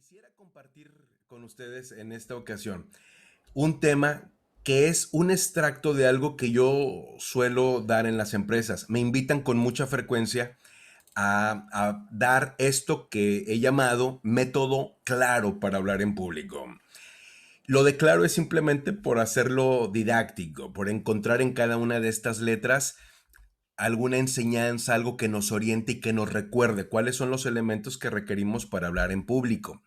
Quisiera compartir con ustedes en esta ocasión un tema que es un extracto de algo que yo suelo dar en las empresas. Me invitan con mucha frecuencia a dar esto que he llamado método claro para hablar en público. Lo de claro es simplemente por hacerlo didáctico, por encontrar en cada una de estas letras alguna enseñanza, algo que nos oriente y que nos recuerde cuáles son los elementos que requerimos para hablar en público.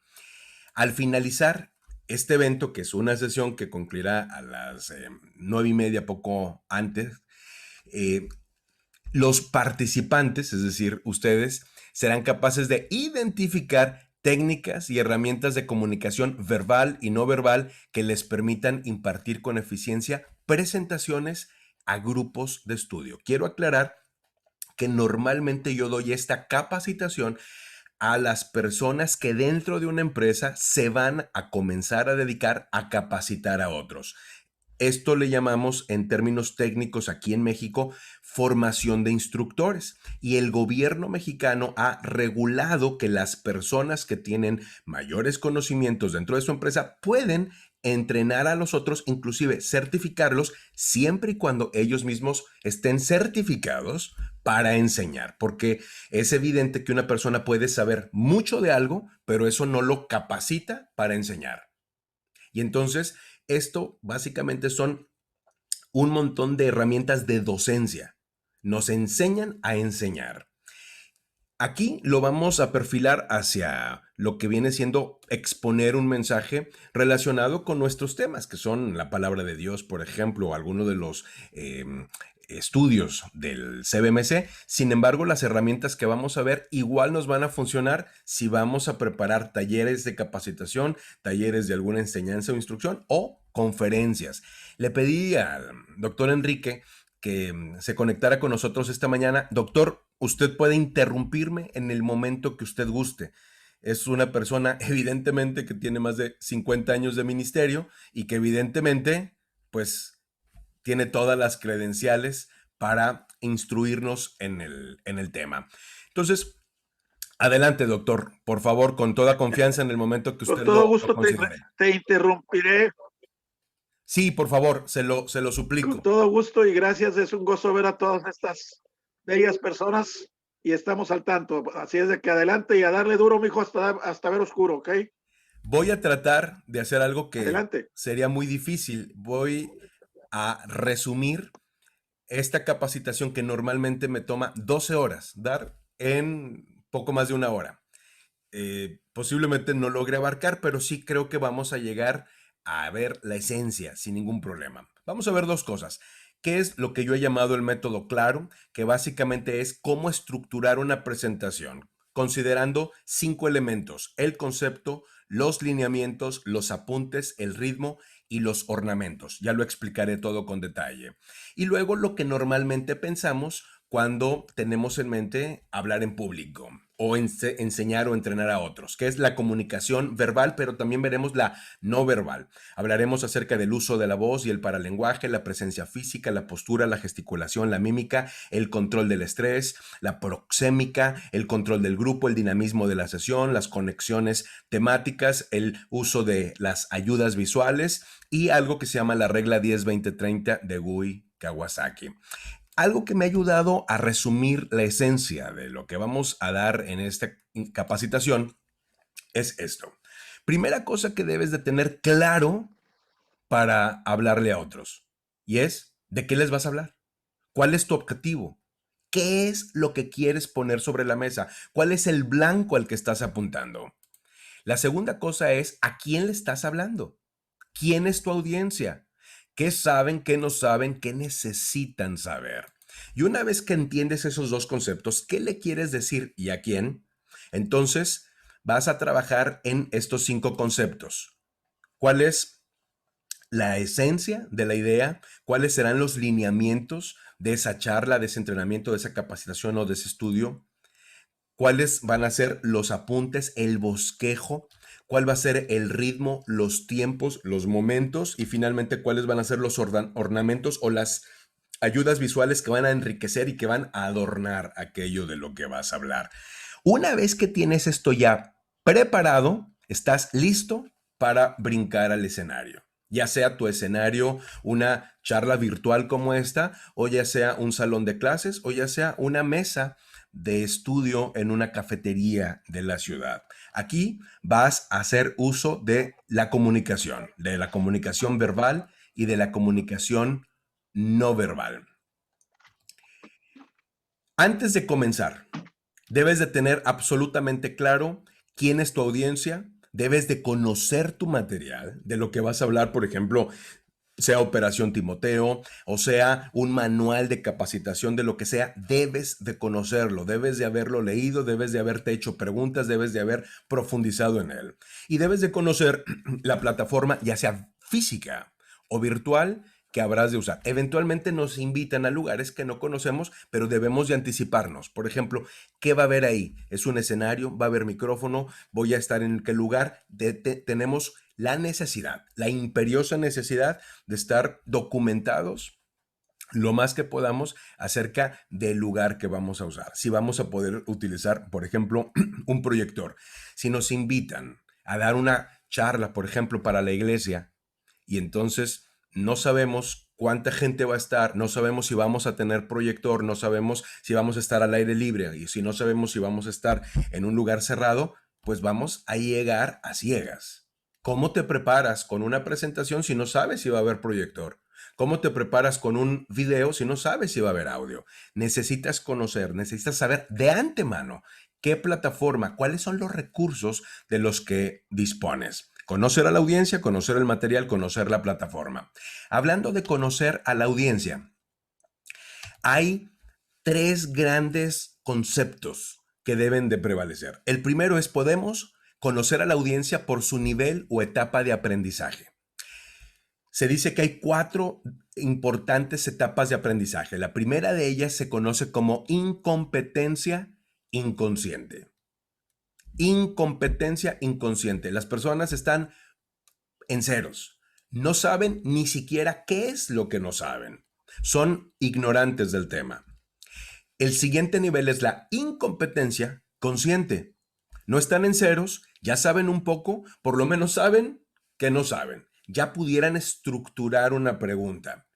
Al finalizar este evento, que es una sesión que concluirá a las 9:30, poco antes, eh, los participantes, es decir, ustedes, serán capaces de identificar técnicas y herramientas de comunicación verbal y no verbal que les permitan impartir con eficiencia presentaciones a grupos de estudio. Quiero aclarar que normalmente yo doy esta capacitación a las personas que dentro de una empresa se van a comenzar a dedicar a capacitar a otros. Esto le llamamos en términos técnicos aquí en México formación de instructores, y el gobierno mexicano ha regulado que las personas que tienen mayores conocimientos dentro de su empresa pueden entrenar a los otros, inclusive certificarlos, siempre y cuando ellos mismos estén certificados para enseñar, porque es evidente que una persona puede saber mucho de algo, pero eso no lo capacita para enseñar. Y entonces, esto básicamente son un montón de herramientas de docencia. Nos enseñan a enseñar. Aquí lo vamos a perfilar hacia lo que viene siendo exponer un mensaje relacionado con nuestros temas, que son la palabra de Dios, por ejemplo, o alguno de los estudios del CBMC. Sin embargo, las herramientas que vamos a ver igual nos van a funcionar si vamos a preparar talleres de capacitación, talleres de alguna enseñanza o instrucción o conferencias. Le pedí al doctor Enrique que se conectara con nosotros esta mañana. Doctor, usted puede interrumpirme en el momento que usted guste. Es una persona evidentemente que tiene más de 50 años de ministerio y que evidentemente pues tiene todas las credenciales para instruirnos en el tema. Entonces, adelante, doctor, por favor, con toda confianza en el momento que Con usted todo lo gusto considere. te interrumpiré, Sí, por favor, se lo con suplico. todo gusto y gracias. Es un gozo ver a todas estas bellas personas y estamos al tanto. Así es de que adelante y a darle duro, mijo, hasta ver oscuro, ¿ok? Voy a tratar de hacer algo que Adelante. sería muy difícil. Voy a resumir esta capacitación que normalmente me toma 12 horas, dar en poco más de una hora. Posiblemente no logre abarcar, pero sí creo que vamos a llegar a ver la esencia sin ningún problema. Vamos a ver dos cosas. ¿Qué es lo que yo he llamado el método claro? Que básicamente es cómo estructurar una presentación, considerando 5 elementos: el concepto, los lineamientos, los apuntes, el ritmo y los ornamentos. Ya lo explicaré todo con detalle. Y luego lo que normalmente pensamos cuando tenemos en mente hablar en público o enseñar o entrenar a otros, que es la comunicación verbal, pero también veremos la no verbal. Hablaremos acerca del uso de la voz y el paralenguaje, la presencia física, la postura, la gesticulación, la mímica, el control del estrés, la proxémica, el control del grupo, el dinamismo de la sesión, las conexiones temáticas, el uso de las ayudas visuales y algo que se llama la regla 10-20-30 de Gui Kawasaki. Algo que me ha ayudado a resumir la esencia de lo que vamos a dar en esta capacitación es esto. Primera cosa que debes de tener claro para hablarle a otros, y es ¿de qué les vas a hablar? ¿Cuál es tu objetivo? ¿Qué es lo que quieres poner sobre la mesa? ¿Cuál es el blanco al que estás apuntando? La segunda cosa es ¿a quién le estás hablando? ¿Quién es tu audiencia? ¿Qué saben, qué no saben, qué necesitan saber? Y una vez que entiendes esos dos conceptos, ¿qué le quieres decir y a quién? Entonces vas a trabajar en estos 5 conceptos. ¿Cuál es la esencia de la idea? ¿Cuáles serán los lineamientos de esa charla, de ese entrenamiento, de esa capacitación o de ese estudio? ¿Cuáles van a ser los apuntes, el bosquejo? ¿Cuál va a ser el ritmo, los tiempos, los momentos? Y finalmente, ¿cuáles van a ser los ornamentos o las ayudas visuales que van a enriquecer y que van a adornar aquello de lo que vas a hablar? Una vez que tienes esto ya preparado, estás listo para brincar al escenario. Ya sea tu escenario, una charla virtual como esta, o ya sea un salón de clases, o ya sea una mesa de estudio en una cafetería de la ciudad. Aquí vas a hacer uso de la comunicación verbal y de la comunicación no verbal. Antes de comenzar, debes de tener absolutamente claro quién es tu audiencia, debes de conocer tu material, de lo que vas a hablar, por ejemplo, sea Operación Timoteo, o sea un manual de capacitación de lo que sea, debes de conocerlo, debes de haberlo leído, debes de haberte hecho preguntas, debes de haber profundizado en él. Y debes de conocer la plataforma, ya sea física o virtual, que habrás de usar. Eventualmente nos invitan a lugares que no conocemos, pero debemos de anticiparnos. Por ejemplo, ¿qué va a haber ahí? ¿Es un escenario? ¿Va a haber micrófono? ¿Voy a estar en qué lugar? Tenemos la necesidad, la imperiosa necesidad de estar documentados lo más que podamos acerca del lugar que vamos a usar. Si vamos a poder utilizar, por ejemplo, un proyector. Si nos invitan a dar una charla, por ejemplo, para la iglesia, y entonces no sabemos cuánta gente va a estar, no sabemos si vamos a tener proyector, no sabemos si vamos a estar al aire libre, y si no sabemos si vamos a estar en un lugar cerrado, pues vamos a llegar a ciegas. ¿Cómo te preparas con una presentación si no sabes si va a haber proyector? ¿Cómo te preparas con un video si no sabes si va a haber audio? Necesitas conocer, necesitas saber de antemano qué plataforma, cuáles son los recursos de los que dispones. Conocer a la audiencia, conocer el material, conocer la plataforma. Hablando de conocer a la audiencia, hay tres grandes conceptos que deben de prevalecer. El primero es podemos conocer a la audiencia por su nivel o etapa de aprendizaje. Se dice que hay cuatro importantes etapas de aprendizaje. La primera de ellas se conoce como incompetencia inconsciente. Incompetencia inconsciente. Las personas están en ceros. No saben ni siquiera qué es lo que no saben. Son ignorantes del tema. El siguiente nivel es la incompetencia consciente. No están en ceros, ya saben un poco, por lo menos saben que no saben. Ya pudieran estructurar una pregunta.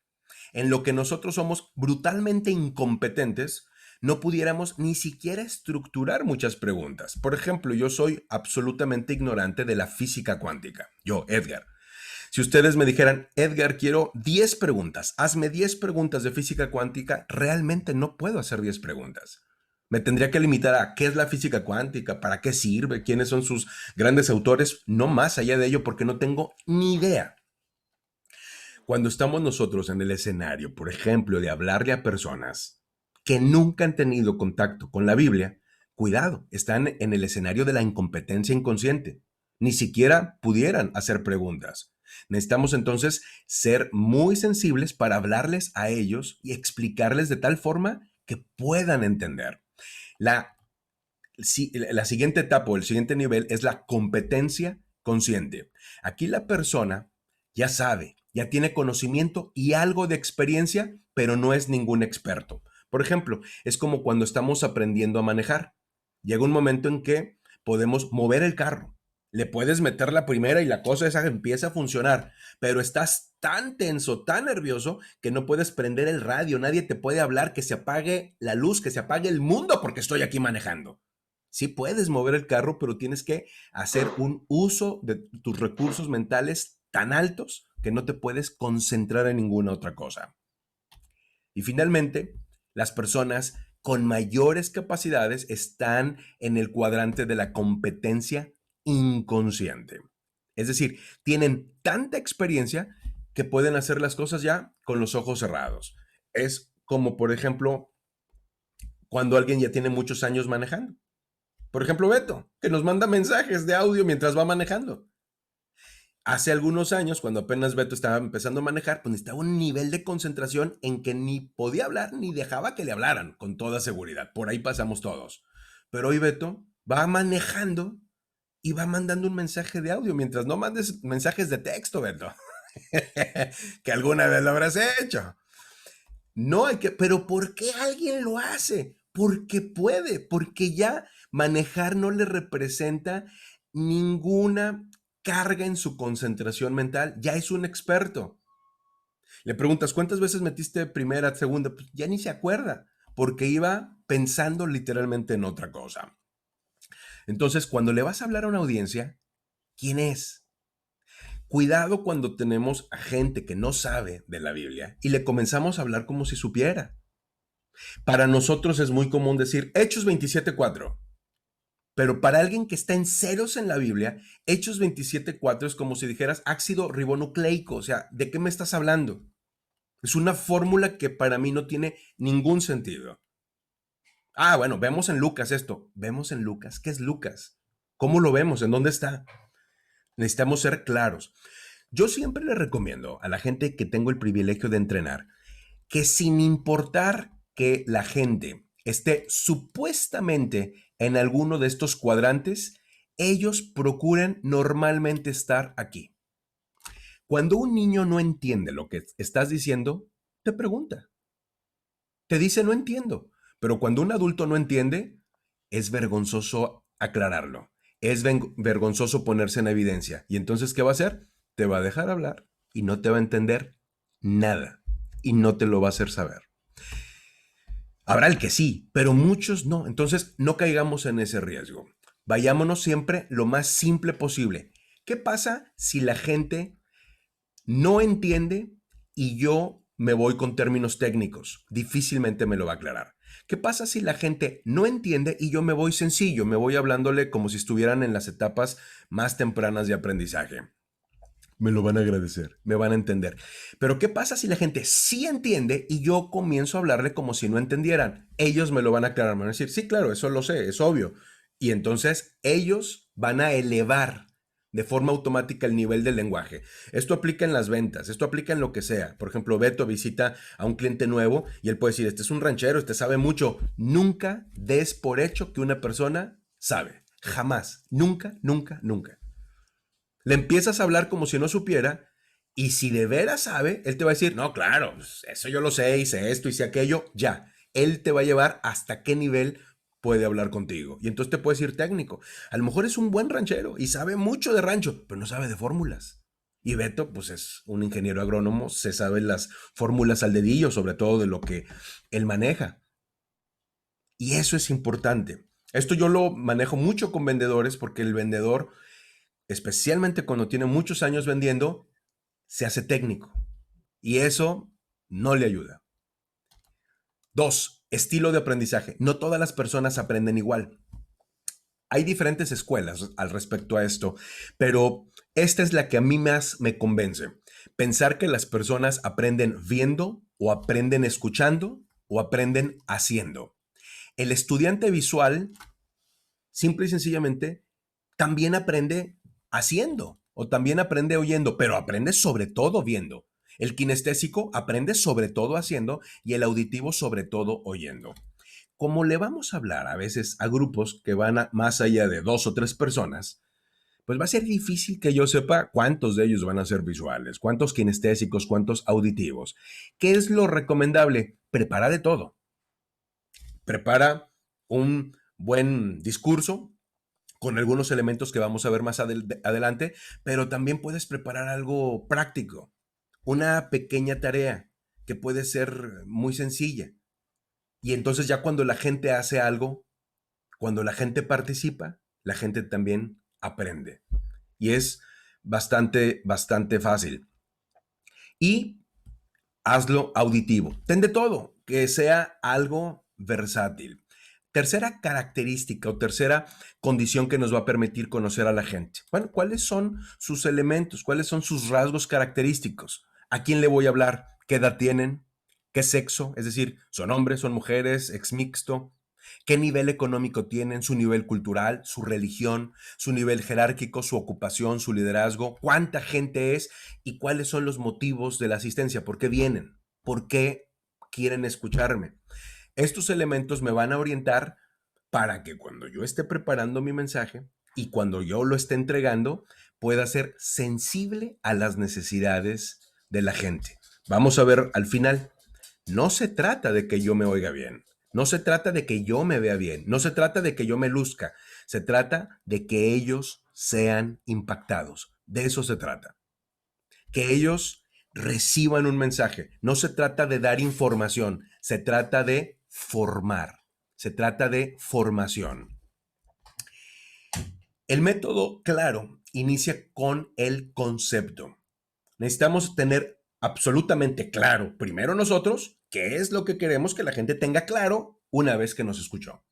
En lo que nosotros somos brutalmente incompetentes, no pudiéramos ni siquiera estructurar muchas preguntas. Por ejemplo, yo soy absolutamente ignorante de la física cuántica. Yo, Edgar. Si ustedes me dijeran, Edgar, quiero 10 preguntas, hazme 10 preguntas de física cuántica, realmente no puedo hacer 10 preguntas. Me tendría que limitar a qué es la física cuántica, para qué sirve, quiénes son sus grandes autores, no más allá de ello porque no tengo ni idea. Cuando estamos nosotros en el escenario, por ejemplo, de hablarle a personas que nunca han tenido contacto con la Biblia, cuidado, están en el escenario de la incompetencia inconsciente. Ni siquiera pudieran hacer preguntas. Necesitamos entonces ser muy sensibles para hablarles a ellos y explicarles de tal forma que puedan entender. La, la siguiente etapa o el siguiente nivel es la competencia consciente. Aquí la persona ya sabe, ya tiene conocimiento y algo de experiencia, pero no es ningún experto. Por ejemplo, es como cuando estamos aprendiendo a manejar. Llega un momento en que podemos mover el carro. Le puedes meter la primera y la cosa esa empieza a funcionar, pero estás tan tenso, tan nervioso, que no puedes prender el radio, nadie te puede hablar, que se apague la luz, que se apague el mundo porque estoy aquí manejando. Sí puedes mover el carro, pero tienes que hacer un uso de tus recursos mentales tan altos que no te puedes concentrar en ninguna otra cosa. Y finalmente, las personas con mayores capacidades están en el cuadrante de la competencia inconsciente. Es decir, tienen tanta experiencia que pueden hacer las cosas ya con los ojos cerrados. Es como, por ejemplo, cuando alguien ya tiene muchos años manejando. Por ejemplo, Beto, que nos manda mensajes de audio mientras va manejando. Hace algunos años, cuando apenas Beto estaba empezando a manejar, pues necesitaba un nivel de concentración en que ni podía hablar ni dejaba que le hablaran, con toda seguridad. Por ahí pasamos todos. Pero hoy Beto va manejando y va mandando un mensaje de audio, mientras no mandes mensajes de texto, Beto. Que alguna vez lo habrás hecho. No hay que, pero ¿por qué alguien lo hace? Porque puede, porque ya manejar no le representa ninguna carga en su concentración mental, ya es un experto. Le preguntas, ¿cuántas veces metiste primera, segunda? Pues ya ni se acuerda, porque iba pensando literalmente en otra cosa. Entonces, cuando le vas a hablar a una audiencia, ¿quién es? Cuidado cuando tenemos a gente que no sabe de la Biblia y le comenzamos a hablar como si supiera. Para nosotros es muy común decir Hechos 27:4, pero para alguien que está en ceros en la Biblia, Hechos 27:4 es como si dijeras ácido ribonucleico, o sea, ¿de qué me estás hablando? Es una fórmula que para mí no tiene ningún sentido. Ah, bueno, vemos en Lucas esto. Vemos en Lucas. ¿Qué es Lucas? ¿Cómo lo vemos? ¿En dónde está? Necesitamos ser claros. Yo siempre le recomiendo a la gente que tengo el privilegio de entrenar que sin importar que la gente esté supuestamente en alguno de estos cuadrantes, ellos procuren normalmente estar aquí. Cuando un niño no entiende lo que estás diciendo, te pregunta, te dice no entiendo, pero cuando un adulto no entiende, es vergonzoso aclararlo, es vergonzoso ponerse en evidencia. Y entonces, ¿qué va a hacer? Te va a dejar hablar y no te va a entender nada y no te lo va a hacer saber. Habrá el que sí, pero muchos no. Entonces, no caigamos en ese riesgo. Vayámonos siempre lo más simple posible. ¿Qué pasa si la gente no entiende y yo me voy con términos técnicos? Difícilmente me lo va a aclarar. ¿Qué pasa si la gente no entiende y yo me voy sencillo, me voy hablándole como si estuvieran en las etapas más tempranas de aprendizaje? Me lo van a agradecer, me van a entender. Pero ¿qué pasa si la gente sí entiende y yo comienzo a hablarle como si no entendieran? Ellos me lo van a aclarar, me van a decir, sí, claro, eso lo sé, es obvio. Y entonces ellos van a elevar de forma automática el nivel del lenguaje. Esto aplica en las ventas, esto aplica en lo que sea. Por ejemplo, Beto visita a un cliente nuevo y él puede decir, este es un ranchero, este sabe mucho. Nunca des por hecho que una persona sabe. Jamás. Nunca, nunca, nunca. Le empiezas a hablar como si no supiera y si de veras sabe, él te va a decir, no, claro, pues eso yo lo sé, hice esto, hice aquello, ya. Él te va a llevar hasta qué nivel puede hablar contigo. Y entonces te puedes ir técnico. A lo mejor es un buen ranchero y sabe mucho de rancho, pero no sabe de fórmulas. Y Beto, pues es un ingeniero agrónomo, se sabe las fórmulas al dedillo, sobre todo de lo que él maneja. Y eso es importante. Esto yo lo manejo mucho con vendedores porque el vendedor, especialmente cuando tiene muchos años vendiendo, se hace técnico y eso no le ayuda. Dos, estilo de aprendizaje. No todas las personas aprenden igual. Hay diferentes escuelas al respecto a esto, pero esta es la que a mí más me convence. Pensar que las personas aprenden viendo o aprenden escuchando o aprenden haciendo. El estudiante visual, simple y sencillamente, también aprende haciendo o también aprende oyendo, pero aprende sobre todo viendo. El kinestésico aprende sobre todo haciendo y el auditivo sobre todo oyendo. Como le vamos a hablar a veces a grupos que van más allá de 2 o 3 personas, pues va a ser difícil que yo sepa cuántos de ellos van a ser visuales, cuántos kinestésicos, cuántos auditivos. ¿Qué es lo recomendable? Prepara de todo. Prepara un buen discurso, con algunos elementos que vamos a ver más adelante, pero también puedes preparar algo práctico, una pequeña tarea que puede ser muy sencilla. Y entonces ya cuando la gente hace algo, cuando la gente participa, la gente también aprende. Y es bastante, bastante fácil. Y hazlo auditivo. Ten de todo, que sea algo versátil. Tercera característica o tercera condición que nos va a permitir conocer a la gente. Bueno, ¿cuáles son sus elementos? ¿Cuáles son sus rasgos característicos? ¿A quién le voy a hablar? ¿Qué edad tienen? ¿Qué sexo? Es decir, ¿son hombres, son mujeres, ex mixto? ¿Qué nivel económico tienen? ¿Su nivel cultural? ¿Su religión? ¿Su nivel jerárquico? ¿Su ocupación? ¿Su liderazgo? ¿Cuánta gente es? ¿Y cuáles son los motivos de la asistencia? ¿Por qué vienen? ¿Por qué quieren escucharme? Estos elementos me van a orientar para que cuando yo esté preparando mi mensaje y cuando yo lo esté entregando, pueda ser sensible a las necesidades de la gente. Vamos a ver al final. No se trata de que yo me oiga bien. No se trata de que yo me vea bien. No se trata de que yo me luzca. Se trata de que ellos sean impactados. De eso se trata. Que ellos reciban un mensaje. No se trata de dar información, se trata de formar. Se trata de formación. El método claro inicia con el concepto. Necesitamos tener absolutamente claro, primero nosotros, qué es lo que queremos que la gente tenga claro una vez que nos escuchó.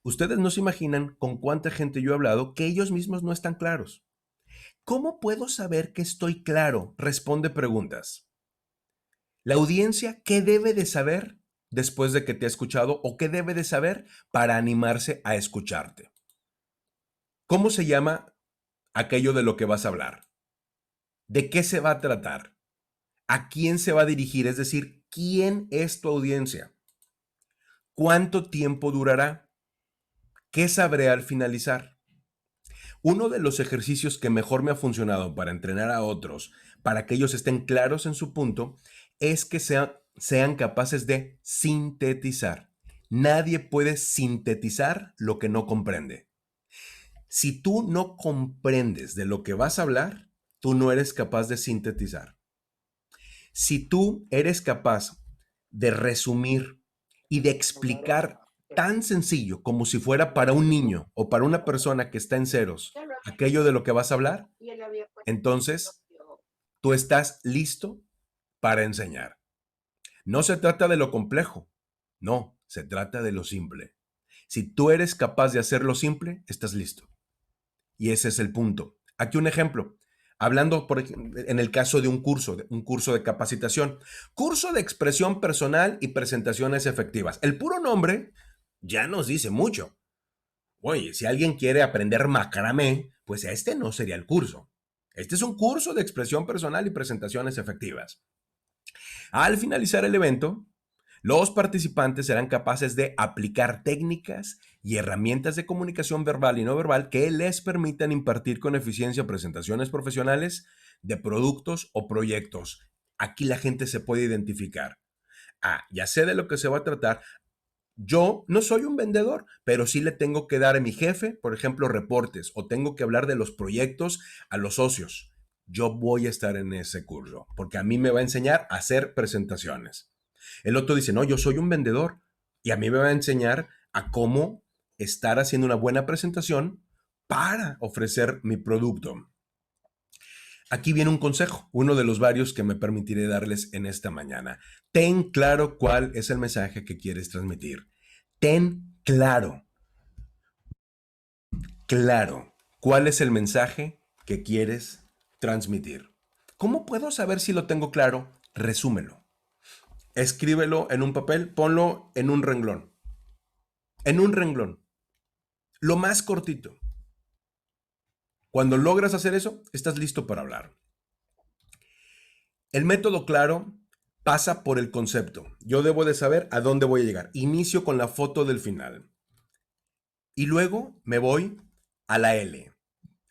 Ustedes no se imaginan con cuánta gente yo he hablado que ellos mismos no están claros. ¿Cómo puedo saber que estoy claro? Responde preguntas. La audiencia, ¿qué debe de saber después de que te ha escuchado o qué debe de saber para animarse a escucharte? ¿Cómo se llama aquello de lo que vas a hablar? ¿De qué se va a tratar? ¿A quién se va a dirigir? Es decir, ¿quién es tu audiencia? ¿Cuánto tiempo durará? ¿Qué sabré al finalizar? Uno de los ejercicios que mejor me ha funcionado para entrenar a otros, para que ellos estén claros en su punto, es que sean capaces de sintetizar. Nadie puede sintetizar lo que no comprende. Si tú no comprendes de lo que vas a hablar, tú no eres capaz de sintetizar. Si tú eres capaz de resumir y de explicar tan sencillo como si fuera para un niño o para una persona que está en ceros aquello de lo que vas a hablar, entonces tú estás listo para enseñar. No se trata de lo complejo, no, se trata de lo simple. Si tú eres capaz de hacer lo simple, estás listo. Y ese es el punto. Aquí un ejemplo. Hablando en el caso de un curso de capacitación. Curso de expresión personal y presentaciones efectivas. El puro nombre ya nos dice mucho. Oye, si alguien quiere aprender macramé, pues este no sería el curso. Este es un curso de expresión personal y presentaciones efectivas. Al finalizar el evento, los participantes serán capaces de aplicar técnicas y herramientas de comunicación verbal y no verbal que les permitan impartir con eficiencia presentaciones profesionales de productos o proyectos. Aquí la gente se puede identificar. Ah, ya sé de lo que se va a tratar. Yo no soy un vendedor, pero sí le tengo que dar a mi jefe, por ejemplo, reportes o tengo que hablar de los proyectos a los socios. Yo voy a estar en ese curso porque a mí me va a enseñar a hacer presentaciones. El otro dice, no, yo soy un vendedor y a mí me va a enseñar a cómo estar haciendo una buena presentación para ofrecer mi producto. Aquí viene un consejo, uno de los varios que me permitiré darles en esta mañana. Ten claro cuál es el mensaje que quieres transmitir. Ten claro cuál es el mensaje que quieres transmitir. ¿Cómo puedo saber si lo tengo claro? Resúmelo. Escríbelo en un papel, ponlo en un renglón. En un renglón. Lo más cortito. Cuando logras hacer eso, estás listo para hablar. El método claro pasa por el concepto. Yo debo de saber a dónde voy a llegar. Inicio con la foto del final. Y luego me voy a la L.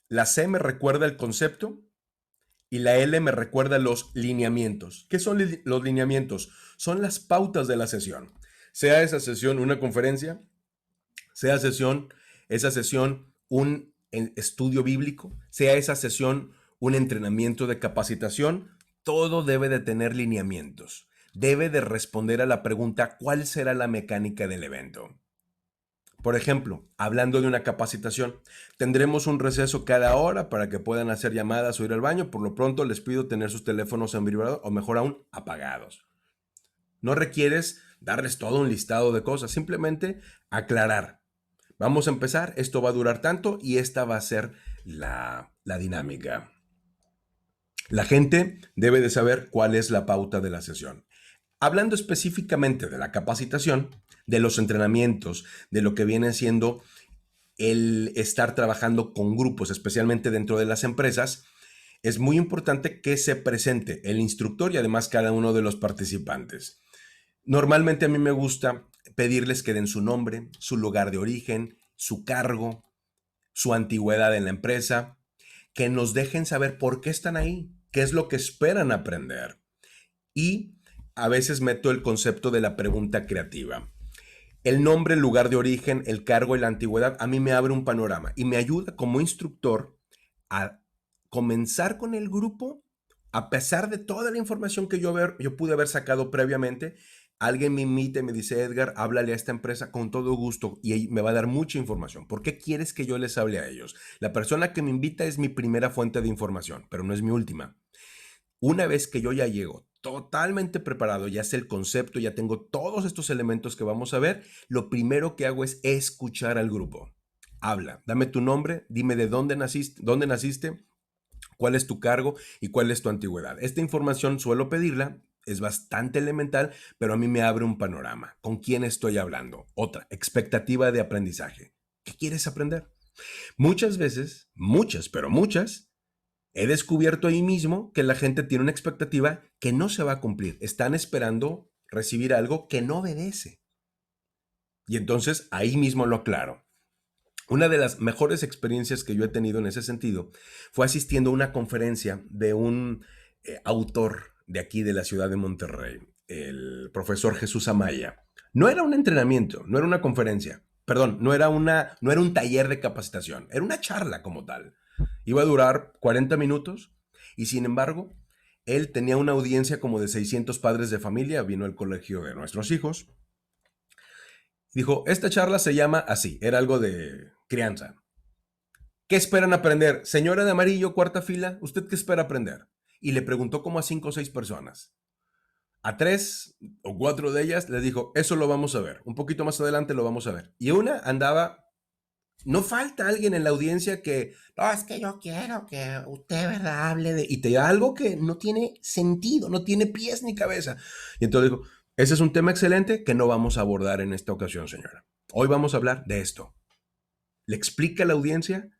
La C me recuerda el concepto y la L me recuerda los lineamientos. ¿Qué son los lineamientos? Son las pautas de la sesión. Sea esa sesión una conferencia, sea esa sesión un estudio bíblico, sea esa sesión un entrenamiento de capacitación, todo debe de tener lineamientos. Debe de responder a la pregunta, ¿cuál será la mecánica del evento? Por ejemplo, hablando de una capacitación, tendremos un receso cada hora para que puedan hacer llamadas o ir al baño. Por lo pronto les pido tener sus teléfonos en vibrador o mejor aún apagados. No requieres darles todo un listado de cosas, simplemente aclarar. Vamos a empezar, esto va a durar tanto y esta va a ser la dinámica. La gente debe de saber cuál es la pauta de la sesión. Hablando específicamente de la capacitación, de los entrenamientos, de lo que viene siendo el estar trabajando con grupos, especialmente dentro de las empresas, es muy importante que se presente el instructor y además cada uno de los participantes. Normalmente a mí me gusta pedirles que den su nombre, su lugar de origen, su cargo, su antigüedad en la empresa, que nos dejen saber por qué están ahí, qué es lo que esperan aprender. Y a veces meto el concepto de la pregunta creativa. El nombre, el lugar de origen, el cargo y la antigüedad a mí me abre un panorama y me ayuda como instructor a comenzar con el grupo, a pesar de toda la información que yo pude haber sacado previamente. Alguien me invita y me dice, Edgar, háblale a esta empresa con todo gusto y me va a dar mucha información. ¿Por qué quieres que yo les hable a ellos? La persona que me invita es mi primera fuente de información, pero no es mi última. Una vez que yo ya llego totalmente preparado, ya sé el concepto, ya tengo todos estos elementos que vamos a ver, lo primero que hago es escuchar al grupo. Habla, dame tu nombre, dime de dónde naciste, cuál es tu cargo y cuál es tu antigüedad. Esta información suelo pedirla, es bastante elemental, pero a mí me abre un panorama. ¿Con quién estoy hablando? Otra, expectativa de aprendizaje. ¿Qué quieres aprender? Muchas veces, muchas, pero muchas, he descubierto ahí mismo que la gente tiene una expectativa que no se va a cumplir. Están esperando recibir algo que no obedece. Y entonces ahí mismo lo aclaro. Una de las mejores experiencias que yo he tenido en ese sentido fue asistiendo a una conferencia de un autor de aquí de la ciudad de Monterrey, el profesor Jesús Amaya. No era un entrenamiento, no era una conferencia, perdón, no era un taller de capacitación, era una charla como tal. Iba a durar 40 minutos y sin embargo, él tenía una audiencia como de 600 padres de familia, vino al colegio de nuestros hijos. Dijo, esta charla se llama así, era algo de crianza. ¿Qué esperan aprender? Señora de amarillo, cuarta fila, ¿usted qué espera aprender? Y le preguntó como a 5 o 6 personas. A 3 o 4 de ellas les dijo, eso lo vamos a ver. Un poquito más adelante lo vamos a ver. Y una andaba, no falta alguien en la audiencia que, no, es que yo quiero que usted, ¿verdad? Hable de... Y te da algo que no tiene sentido, no tiene pies ni cabeza. Y entonces dijo, ese es un tema excelente que no vamos a abordar en esta ocasión, señora. Hoy vamos a hablar de esto. Le explica a la audiencia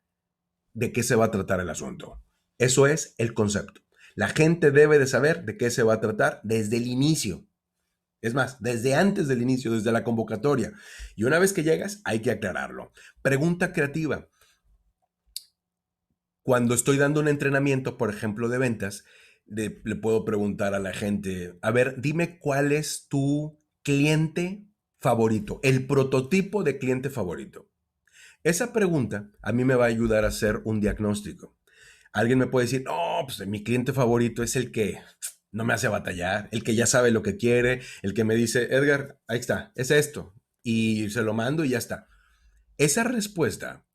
de qué se va a tratar el asunto. Eso es el concepto. La gente debe de saber de qué se va a tratar desde el inicio. Es más, desde antes del inicio, desde la convocatoria. Y una vez que llegas, hay que aclararlo. Pregunta creativa. Cuando estoy dando un entrenamiento, por ejemplo, de ventas, le puedo preguntar a la gente, a ver, dime cuál es tu cliente favorito, el prototipo de cliente favorito. Esa pregunta a mí me va a ayudar a hacer un diagnóstico. Alguien me puede decir, no, pues mi cliente favorito es el que no me hace batallar, el que ya sabe lo que quiere, el que me dice, Edgar, ahí está, es esto. Y se lo mando y ya está. Esa respuesta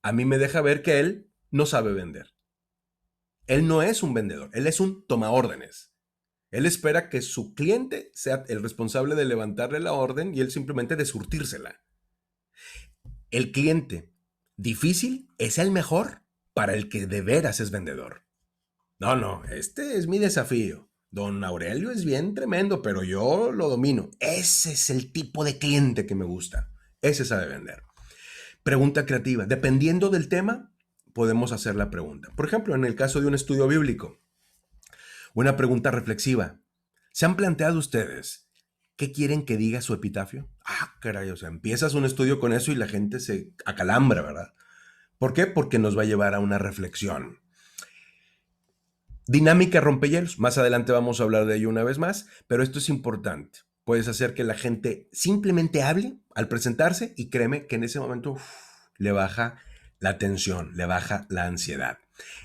a mí me deja ver que él no sabe vender. Él no es un vendedor, él es un toma órdenes. Él espera que su cliente sea el responsable de levantarle la orden y él simplemente de surtírsela. El cliente difícil es el mejor para el que de veras es vendedor. No, no, este es mi desafío. Don Aurelio es bien tremendo, pero yo lo domino. Ese es el tipo de cliente que me gusta. Ese sabe vender. Pregunta creativa. Dependiendo del tema, podemos hacer la pregunta. Por ejemplo, en el caso de un estudio bíblico, una pregunta reflexiva. ¿Se han planteado ustedes qué quieren que diga su epitafio? Ah, caray, o sea, empiezas un estudio con eso y la gente se acalambra, ¿verdad? ¿Por qué? Porque nos va a llevar a una reflexión. Dinámica rompehielos. Más adelante vamos a hablar de ello una vez más, pero esto es importante. Puedes hacer que la gente simplemente hable al presentarse y créeme que en ese momento le baja la tensión, le baja la ansiedad.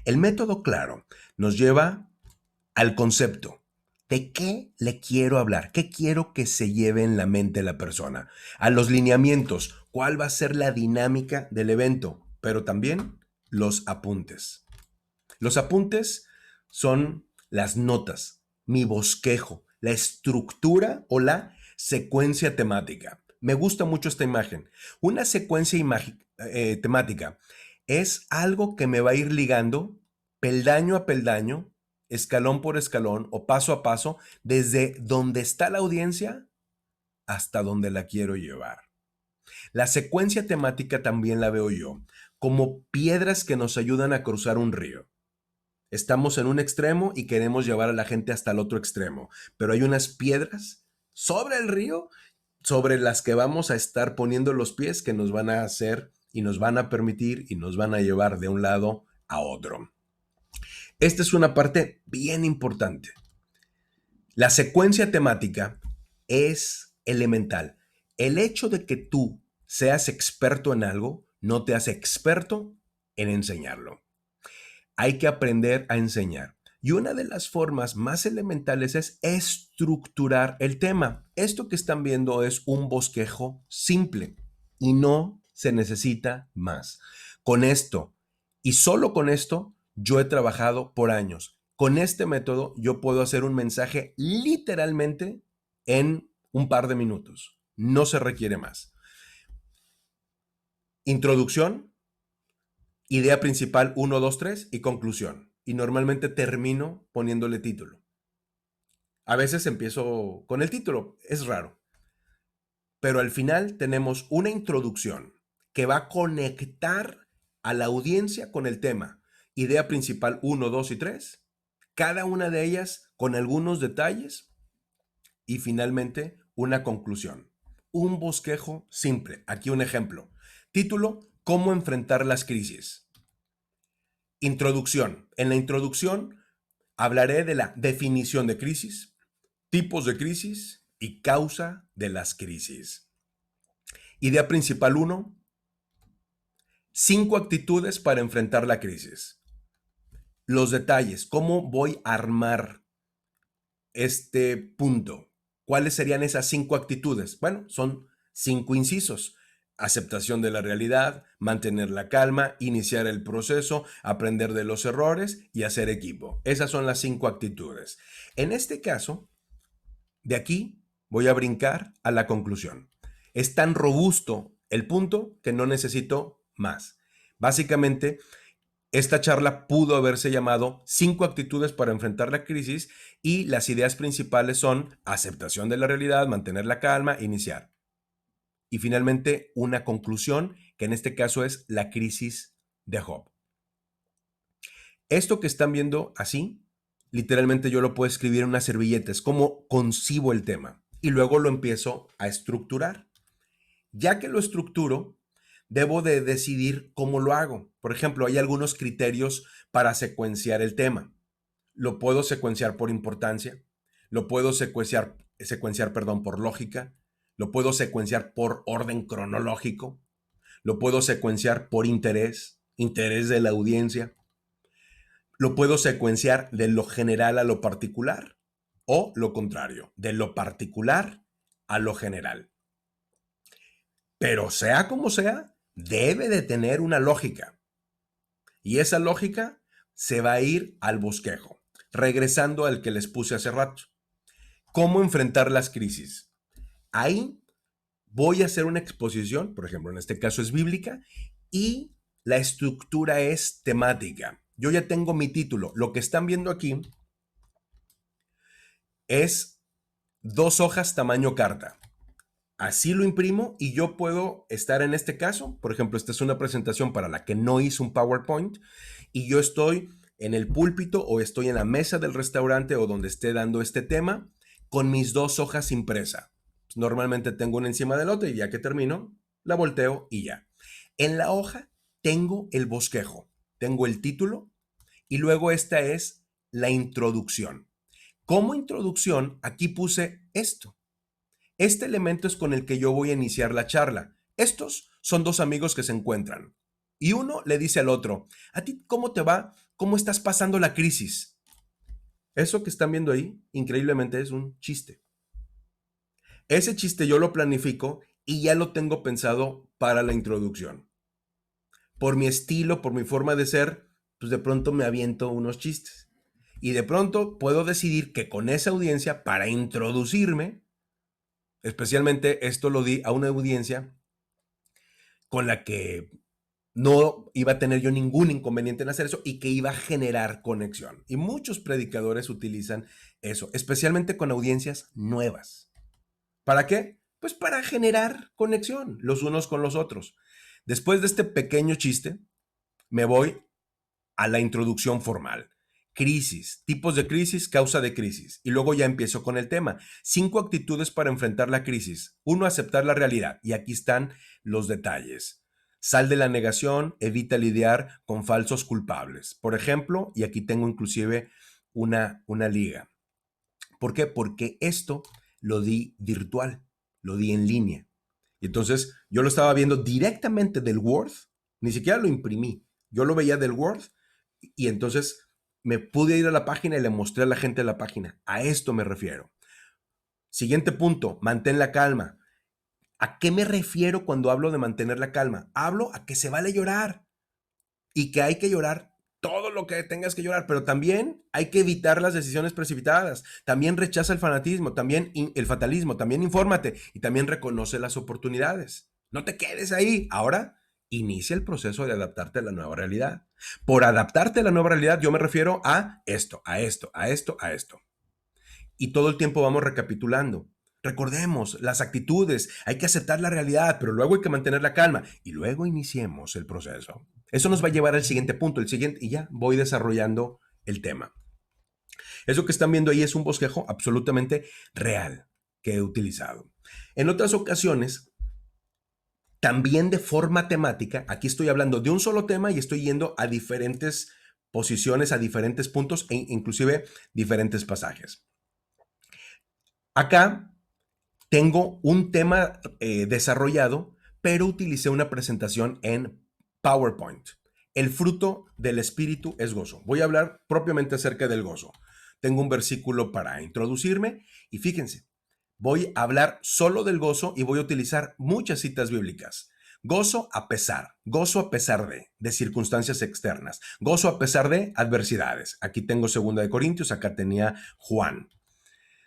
El método claro nos lleva al concepto de qué le quiero hablar, qué quiero que se lleve en la mente la persona, a los lineamientos, cuál va a ser la dinámica del evento, pero también los apuntes. Los apuntes son las notas, mi bosquejo, la estructura o la secuencia temática. Me gusta mucho esta imagen. Una secuencia temática es algo que me va a ir ligando peldaño a peldaño, escalón por escalón o paso a paso, desde donde está la audiencia hasta donde la quiero llevar. La secuencia temática también la veo yo como piedras que nos ayudan a cruzar un río. Estamos en un extremo y queremos llevar a la gente hasta el otro extremo, pero hay unas piedras sobre el río sobre las que vamos a estar poniendo los pies que nos van a hacer y nos van a permitir y nos van a llevar de un lado a otro. Esta es una parte bien importante. La secuencia temática es elemental. El hecho de que tú seas experto en algo no te hace experto en enseñarlo. Hay que aprender a enseñar. Y una de las formas más elementales es estructurar el tema. Esto que están viendo es un bosquejo simple y no se necesita más. Con esto y solo con esto, yo he trabajado por años. Con este método, yo puedo hacer un mensaje literalmente en un par de minutos. No se requiere más. Introducción, idea principal 1, 2, 3 y conclusión. Y normalmente termino poniéndole título. A veces empiezo con el título, es raro. Pero al final tenemos una introducción que va a conectar a la audiencia con el tema. Idea principal 1, 2 y 3. Cada una de ellas con algunos detalles y finalmente una conclusión. Un bosquejo simple. Aquí un ejemplo. Título, ¿cómo enfrentar las crisis? Introducción. En la introducción hablaré de la definición de crisis, tipos de crisis y causa de las crisis. Idea principal 1. 5 actitudes para enfrentar la crisis. Los detalles, ¿cómo voy a armar este punto? ¿Cuáles serían esas 5 actitudes? Bueno, son 5 incisos. Aceptación de la realidad, mantener la calma, iniciar el proceso, aprender de los errores y hacer equipo. Esas son las 5 actitudes. En este caso, de aquí voy a brincar a la conclusión. Es tan robusto el punto que no necesito más. Básicamente, esta charla pudo haberse llamado 5 actitudes para enfrentar la crisis y las ideas principales son aceptación de la realidad, mantener la calma, iniciar. Y finalmente una conclusión, que en este caso es la crisis de Job. Esto que están viendo así, literalmente yo lo puedo escribir en una servilleta, es como concibo el tema y luego lo empiezo a estructurar. Ya que lo estructuro, debo de decidir cómo lo hago. Por ejemplo, hay algunos criterios para secuenciar el tema. Lo puedo secuenciar por importancia, lo puedo secuenciar, por lógica, lo puedo secuenciar por orden cronológico, lo puedo secuenciar por interés de la audiencia, lo puedo secuenciar de lo general a lo particular o lo contrario, de lo particular a lo general. Pero sea como sea, debe de tener una lógica. Y esa lógica se va a ir al bosquejo, regresando al que les puse hace rato. ¿Cómo enfrentar las crisis? Ahí voy a hacer una exposición, por ejemplo, en este caso es bíblica, y la estructura es temática. Yo ya tengo mi título. Lo que están viendo aquí es 2 hojas tamaño carta. Así lo imprimo y yo puedo estar en este caso, por ejemplo, esta es una presentación para la que no hice un PowerPoint y yo estoy en el púlpito o estoy en la mesa del restaurante o donde esté dando este tema con mis 2 hojas impresa. Normalmente tengo una encima del otro y ya que termino, la volteo y ya. En la hoja tengo el bosquejo, tengo el título y luego esta es la introducción. Como introducción, aquí puse esto. Este elemento es con el que yo voy a iniciar la charla. Estos son 2 amigos que se encuentran. Y uno le dice al otro, ¿a ti cómo te va? ¿Cómo estás pasando la crisis? Eso que están viendo ahí, increíblemente, es un chiste. Ese chiste yo lo planifico y ya lo tengo pensado para la introducción. Por mi estilo, por mi forma de ser, pues de pronto me aviento unos chistes. Y de pronto puedo decidir que con esa audiencia, para introducirme, especialmente esto lo di a una audiencia con la que no iba a tener yo ningún inconveniente en hacer eso y que iba a generar conexión. Y muchos predicadores utilizan eso, especialmente con audiencias nuevas. ¿Para qué? Pues para generar conexión los unos con los otros. Después de este pequeño chiste, me voy a la introducción formal. Crisis, tipos de crisis, causa de crisis. Y luego ya empiezo con el tema. 5 actitudes para enfrentar la crisis. 1, aceptar la realidad. Y aquí están los detalles. Sal de la negación, evita lidiar con falsos culpables. Por ejemplo, y aquí tengo inclusive una liga. ¿Por qué? Porque esto lo di virtual, lo di en línea. Y entonces yo lo estaba viendo directamente del Word, ni siquiera lo imprimí, yo lo veía del Word y entonces me pude ir a la página y le mostré a la gente la página. A esto me refiero. Siguiente punto, mantén la calma. ¿A qué me refiero cuando hablo de mantener la calma? Hablo a que se vale llorar y que hay que llorar todo lo que tengas que llorar, pero también hay que evitar las decisiones precipitadas. También rechaza el fanatismo, también el fatalismo, también infórmate y también reconoce las oportunidades. No te quedes ahí. Ahora inicia el proceso de adaptarte a la nueva realidad. Por adaptarte a la nueva realidad, yo me refiero a esto, a esto, a esto, a esto. Y todo el tiempo vamos recapitulando. Recordemos las actitudes, hay que aceptar la realidad, pero luego hay que mantener la calma y luego iniciemos el proceso. Eso nos va a llevar al siguiente punto, el siguiente, y ya voy desarrollando el tema. Eso que están viendo ahí es un bosquejo absolutamente real que he utilizado. En otras ocasiones, también de forma temática, aquí estoy hablando de un solo tema y estoy yendo a diferentes posiciones, a diferentes puntos e inclusive diferentes pasajes. Acá tengo un tema desarrollado, pero utilicé una presentación en PowerPoint. El fruto del espíritu es gozo. Voy a hablar propiamente acerca del gozo. Tengo un versículo para introducirme y fíjense, voy a hablar solo del gozo y voy a utilizar muchas citas bíblicas. Gozo a pesar de circunstancias externas, gozo a pesar de adversidades. Aquí tengo 2 Corintios, acá tenía Juan.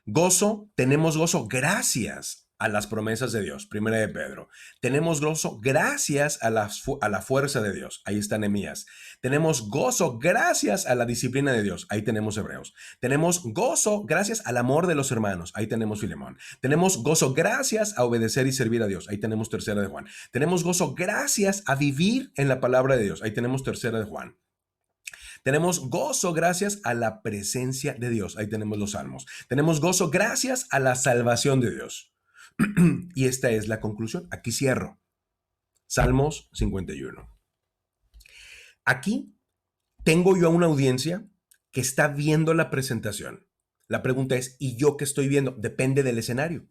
Gozo, tenemos gozo gracias a las promesas de Dios, 1 Pedro. Tenemos gozo gracias a la fuerza de Dios, ahí está Nehemías. Tenemos gozo gracias a la disciplina de Dios, ahí tenemos Hebreos. Tenemos gozo gracias al amor de los hermanos, ahí tenemos Filemón. Tenemos gozo gracias a obedecer y servir a Dios, ahí tenemos 3 de Juan. Tenemos gozo gracias a vivir en la palabra de Dios, ahí tenemos 3 de Juan. Tenemos gozo gracias a la presencia de Dios. Ahí tenemos los salmos. Tenemos gozo gracias a la salvación de Dios. Y esta es la conclusión. Aquí cierro. Salmos 51. Aquí tengo yo a una audiencia que está viendo la presentación. La pregunta es, ¿y yo qué estoy viendo? Depende del escenario.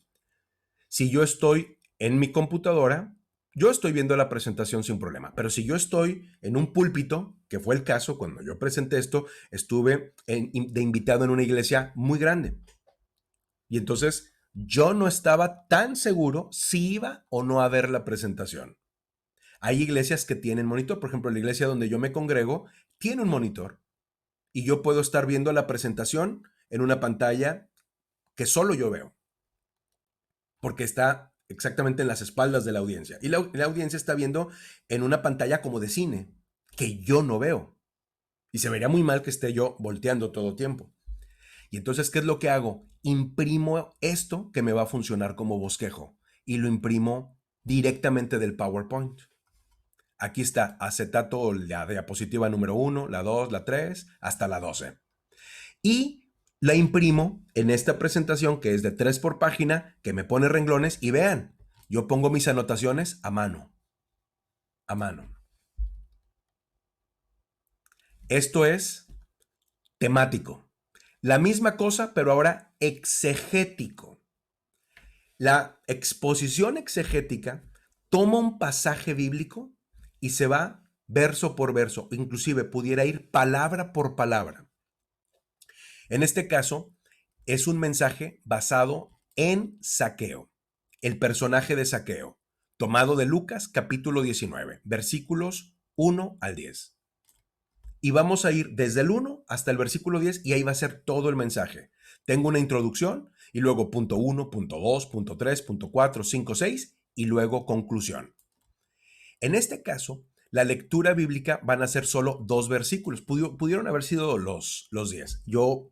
Si yo estoy en mi computadora, yo estoy viendo la presentación sin problema, pero si yo estoy en un púlpito, que fue el caso cuando yo presenté esto, estuve de invitado en una iglesia muy grande. Y entonces yo no estaba tan seguro si iba o no a ver la presentación. Hay iglesias que tienen monitor, por ejemplo, la iglesia donde yo me congrego tiene un monitor y yo puedo estar viendo la presentación en una pantalla que solo yo veo, porque está exactamente en las espaldas de la audiencia. Y la audiencia está viendo en una pantalla como de cine, que yo no veo. Y se vería muy mal que esté yo volteando todo tiempo. Y entonces, ¿qué es lo que hago? Imprimo esto que me va a funcionar como bosquejo y lo imprimo directamente del PowerPoint. Aquí está acetato, la diapositiva número 1, la 2, la 3, hasta la 12. Y la imprimo en esta presentación que es de 3 por página, que me pone renglones y vean, yo pongo mis anotaciones a mano. A mano. Esto es temático. La misma cosa, pero ahora exegético. La exposición exegética toma un pasaje bíblico y se va verso por verso, inclusive pudiera ir palabra por palabra. En este caso, es un mensaje basado en Zaqueo, el personaje de Zaqueo, tomado de Lucas capítulo 19, versículos 1 al 10. Y vamos a ir desde el 1 hasta el versículo 10 y ahí va a ser todo el mensaje. Tengo una introducción y luego punto 1, punto 2, punto 3, punto 4, 5, 6 y luego conclusión. En este caso, la lectura bíblica van a ser solo 2 versículos. Pudieron haber sido los 10. Yo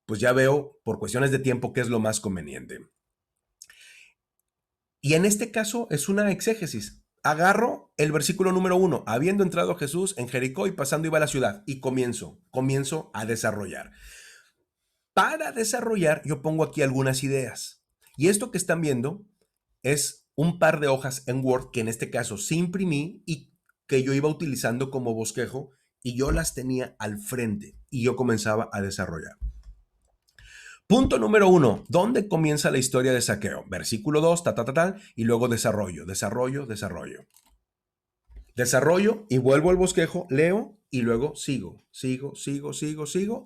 pues ya veo por cuestiones de tiempo qué es lo más conveniente. Y en este caso es una exégesis. Agarro el versículo número 1, habiendo entrado Jesús en Jericó y pasando iba a la ciudad, y comienzo a desarrollar. Para desarrollar, yo pongo aquí algunas ideas. Y esto que están viendo es un par de hojas en Word que en este caso sí imprimí y que yo iba utilizando como bosquejo y yo las tenía al frente y yo comenzaba a desarrollar. Punto número 1. ¿Dónde comienza la historia de Zaqueo? Versículo 2, tal, y luego desarrollo. Desarrollo y vuelvo al bosquejo, leo y luego sigo,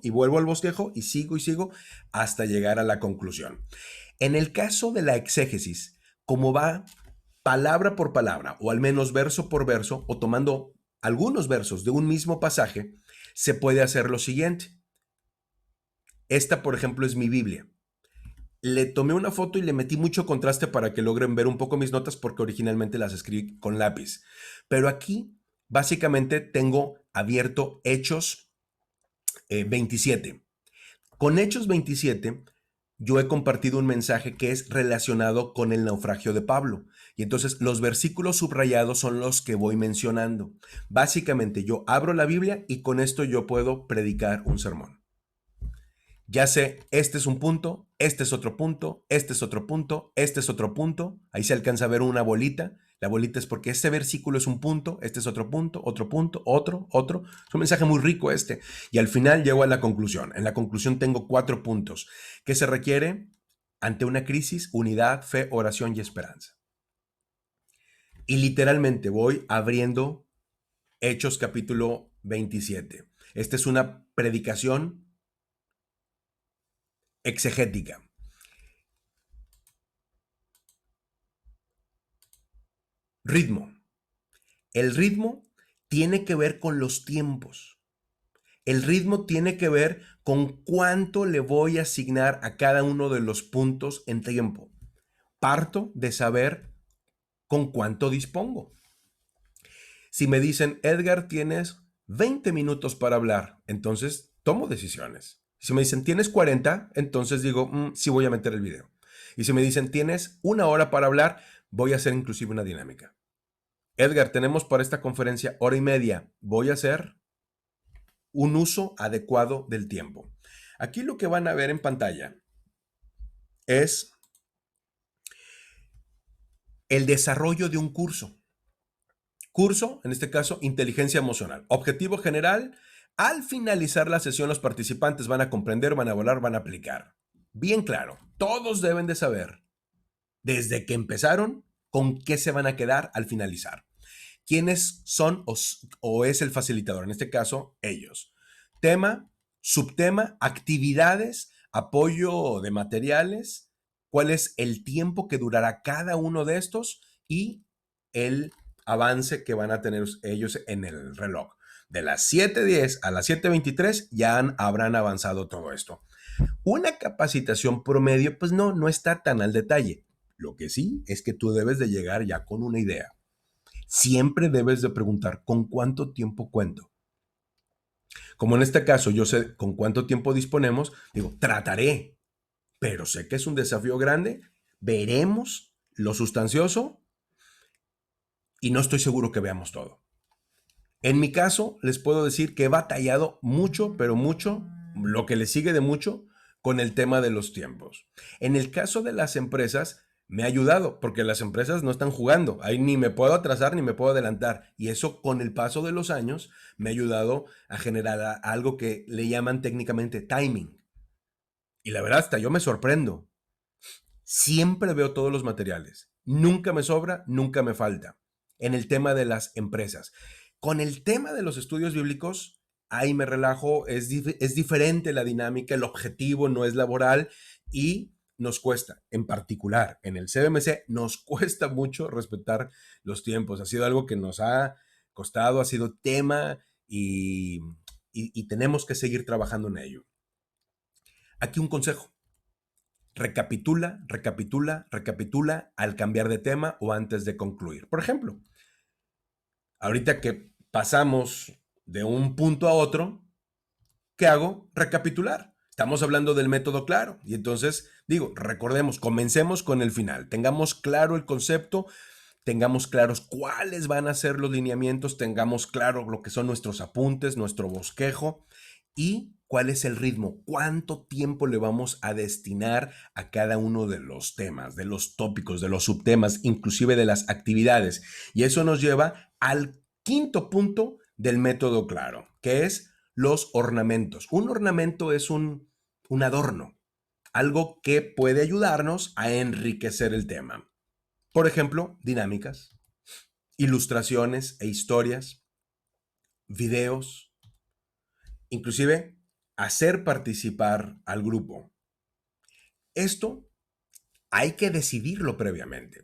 y vuelvo al bosquejo y sigo hasta llegar a la conclusión. En el caso de la exégesis, como va palabra por palabra, o al menos verso por verso, o tomando algunos versos de un mismo pasaje, se puede hacer lo siguiente. Esta, por ejemplo, es mi Biblia. Le tomé una foto y le metí mucho contraste para que logren ver un poco mis notas porque originalmente las escribí con lápiz. Pero aquí básicamente tengo abierto Hechos 27. Con Hechos 27 yo he compartido un mensaje que es relacionado con el naufragio de Pablo. Y entonces los versículos subrayados son los que voy mencionando. Básicamente yo abro la Biblia y con esto yo puedo predicar un sermón. Ya sé, este es un punto, este es otro punto, este es otro punto, este es otro punto. Ahí se alcanza a ver una bolita. La bolita es porque este versículo es un punto, este es otro punto, otro. Es un mensaje muy rico este. Y al final llego a la conclusión. En la conclusión tengo 4 puntos. ¿Qué se requiere? Ante una crisis, unidad, fe, oración y esperanza. Y literalmente voy abriendo Hechos capítulo 27. Esta es una predicación exegética. Ritmo. El ritmo tiene que ver con los tiempos. El ritmo tiene que ver con cuánto le voy a asignar a cada uno de los puntos en tiempo. Parto de saber con cuánto dispongo. Si me dicen, Edgar, tienes 20 minutos para hablar, entonces tomo decisiones. Si me dicen, tienes 40, entonces digo, sí voy a meter el video. Y si me dicen, tienes 1 hora para hablar, voy a hacer inclusive una dinámica. Edgar, tenemos para esta conferencia 1 hora y media. Voy a hacer un uso adecuado del tiempo. Aquí lo que van a ver en pantalla es el desarrollo de un curso. Curso, en este caso, inteligencia emocional. Objetivo general, al finalizar la sesión los participantes van a comprender, van a volar, van a aplicar. Bien claro, todos deben de saber, desde que empezaron, con qué se van a quedar al finalizar. ¿Quiénes son o es el facilitador? En este caso, ellos. Tema, subtema, actividades, apoyo de materiales, cuál es el tiempo que durará cada uno de estos y el avance que van a tener ellos en el reloj. De las 7:10 a las 7:23 ya habrán avanzado todo esto. Una capacitación promedio, pues no está tan al detalle. Lo que sí es que tú debes de llegar ya con una idea. Siempre debes de preguntar, ¿con cuánto tiempo cuento? Como en este caso yo sé con cuánto tiempo disponemos, digo, trataré, pero sé que es un desafío grande, veremos lo sustancioso y no estoy seguro que veamos todo. En mi caso, les puedo decir que he batallado mucho, pero mucho, lo que le sigue de mucho, con el tema de los tiempos. En el caso de las empresas, me ha ayudado, porque las empresas no están jugando. Ahí ni me puedo atrasar ni me puedo adelantar. Y eso, con el paso de los años, me ha ayudado a generar algo que le llaman técnicamente timing. Y la verdad, hasta yo me sorprendo. Siempre veo todos los materiales. Nunca me sobra, nunca me falta. En el tema de las empresas. Con el tema de los estudios bíblicos, ahí me relajo, es diferente la dinámica, el objetivo no es laboral y nos cuesta, en particular en el CBMC, nos cuesta mucho respetar los tiempos. Ha sido algo que nos ha costado, ha sido tema y tenemos que seguir trabajando en ello. Aquí un consejo. Recapitula al cambiar de tema o antes de concluir. Por ejemplo, ahorita que pasamos de un punto a otro, ¿qué hago? Recapitular. Estamos hablando del método claro. Y entonces digo, recordemos, comencemos con el final. Tengamos claro el concepto, tengamos claros cuáles van a ser los lineamientos, tengamos claro lo que son nuestros apuntes, nuestro bosquejo y cuál es el ritmo, cuánto tiempo le vamos a destinar a cada uno de los temas, de los tópicos, de los subtemas, inclusive de las actividades. Y eso nos lleva al quinto punto del método claro, que es los ornamentos. Un ornamento es un adorno. algo que puede ayudarnos a enriquecer el tema. Por ejemplo, dinámicas, ilustraciones e historias, videos, inclusive hacer participar al grupo. Esto hay que decidirlo previamente.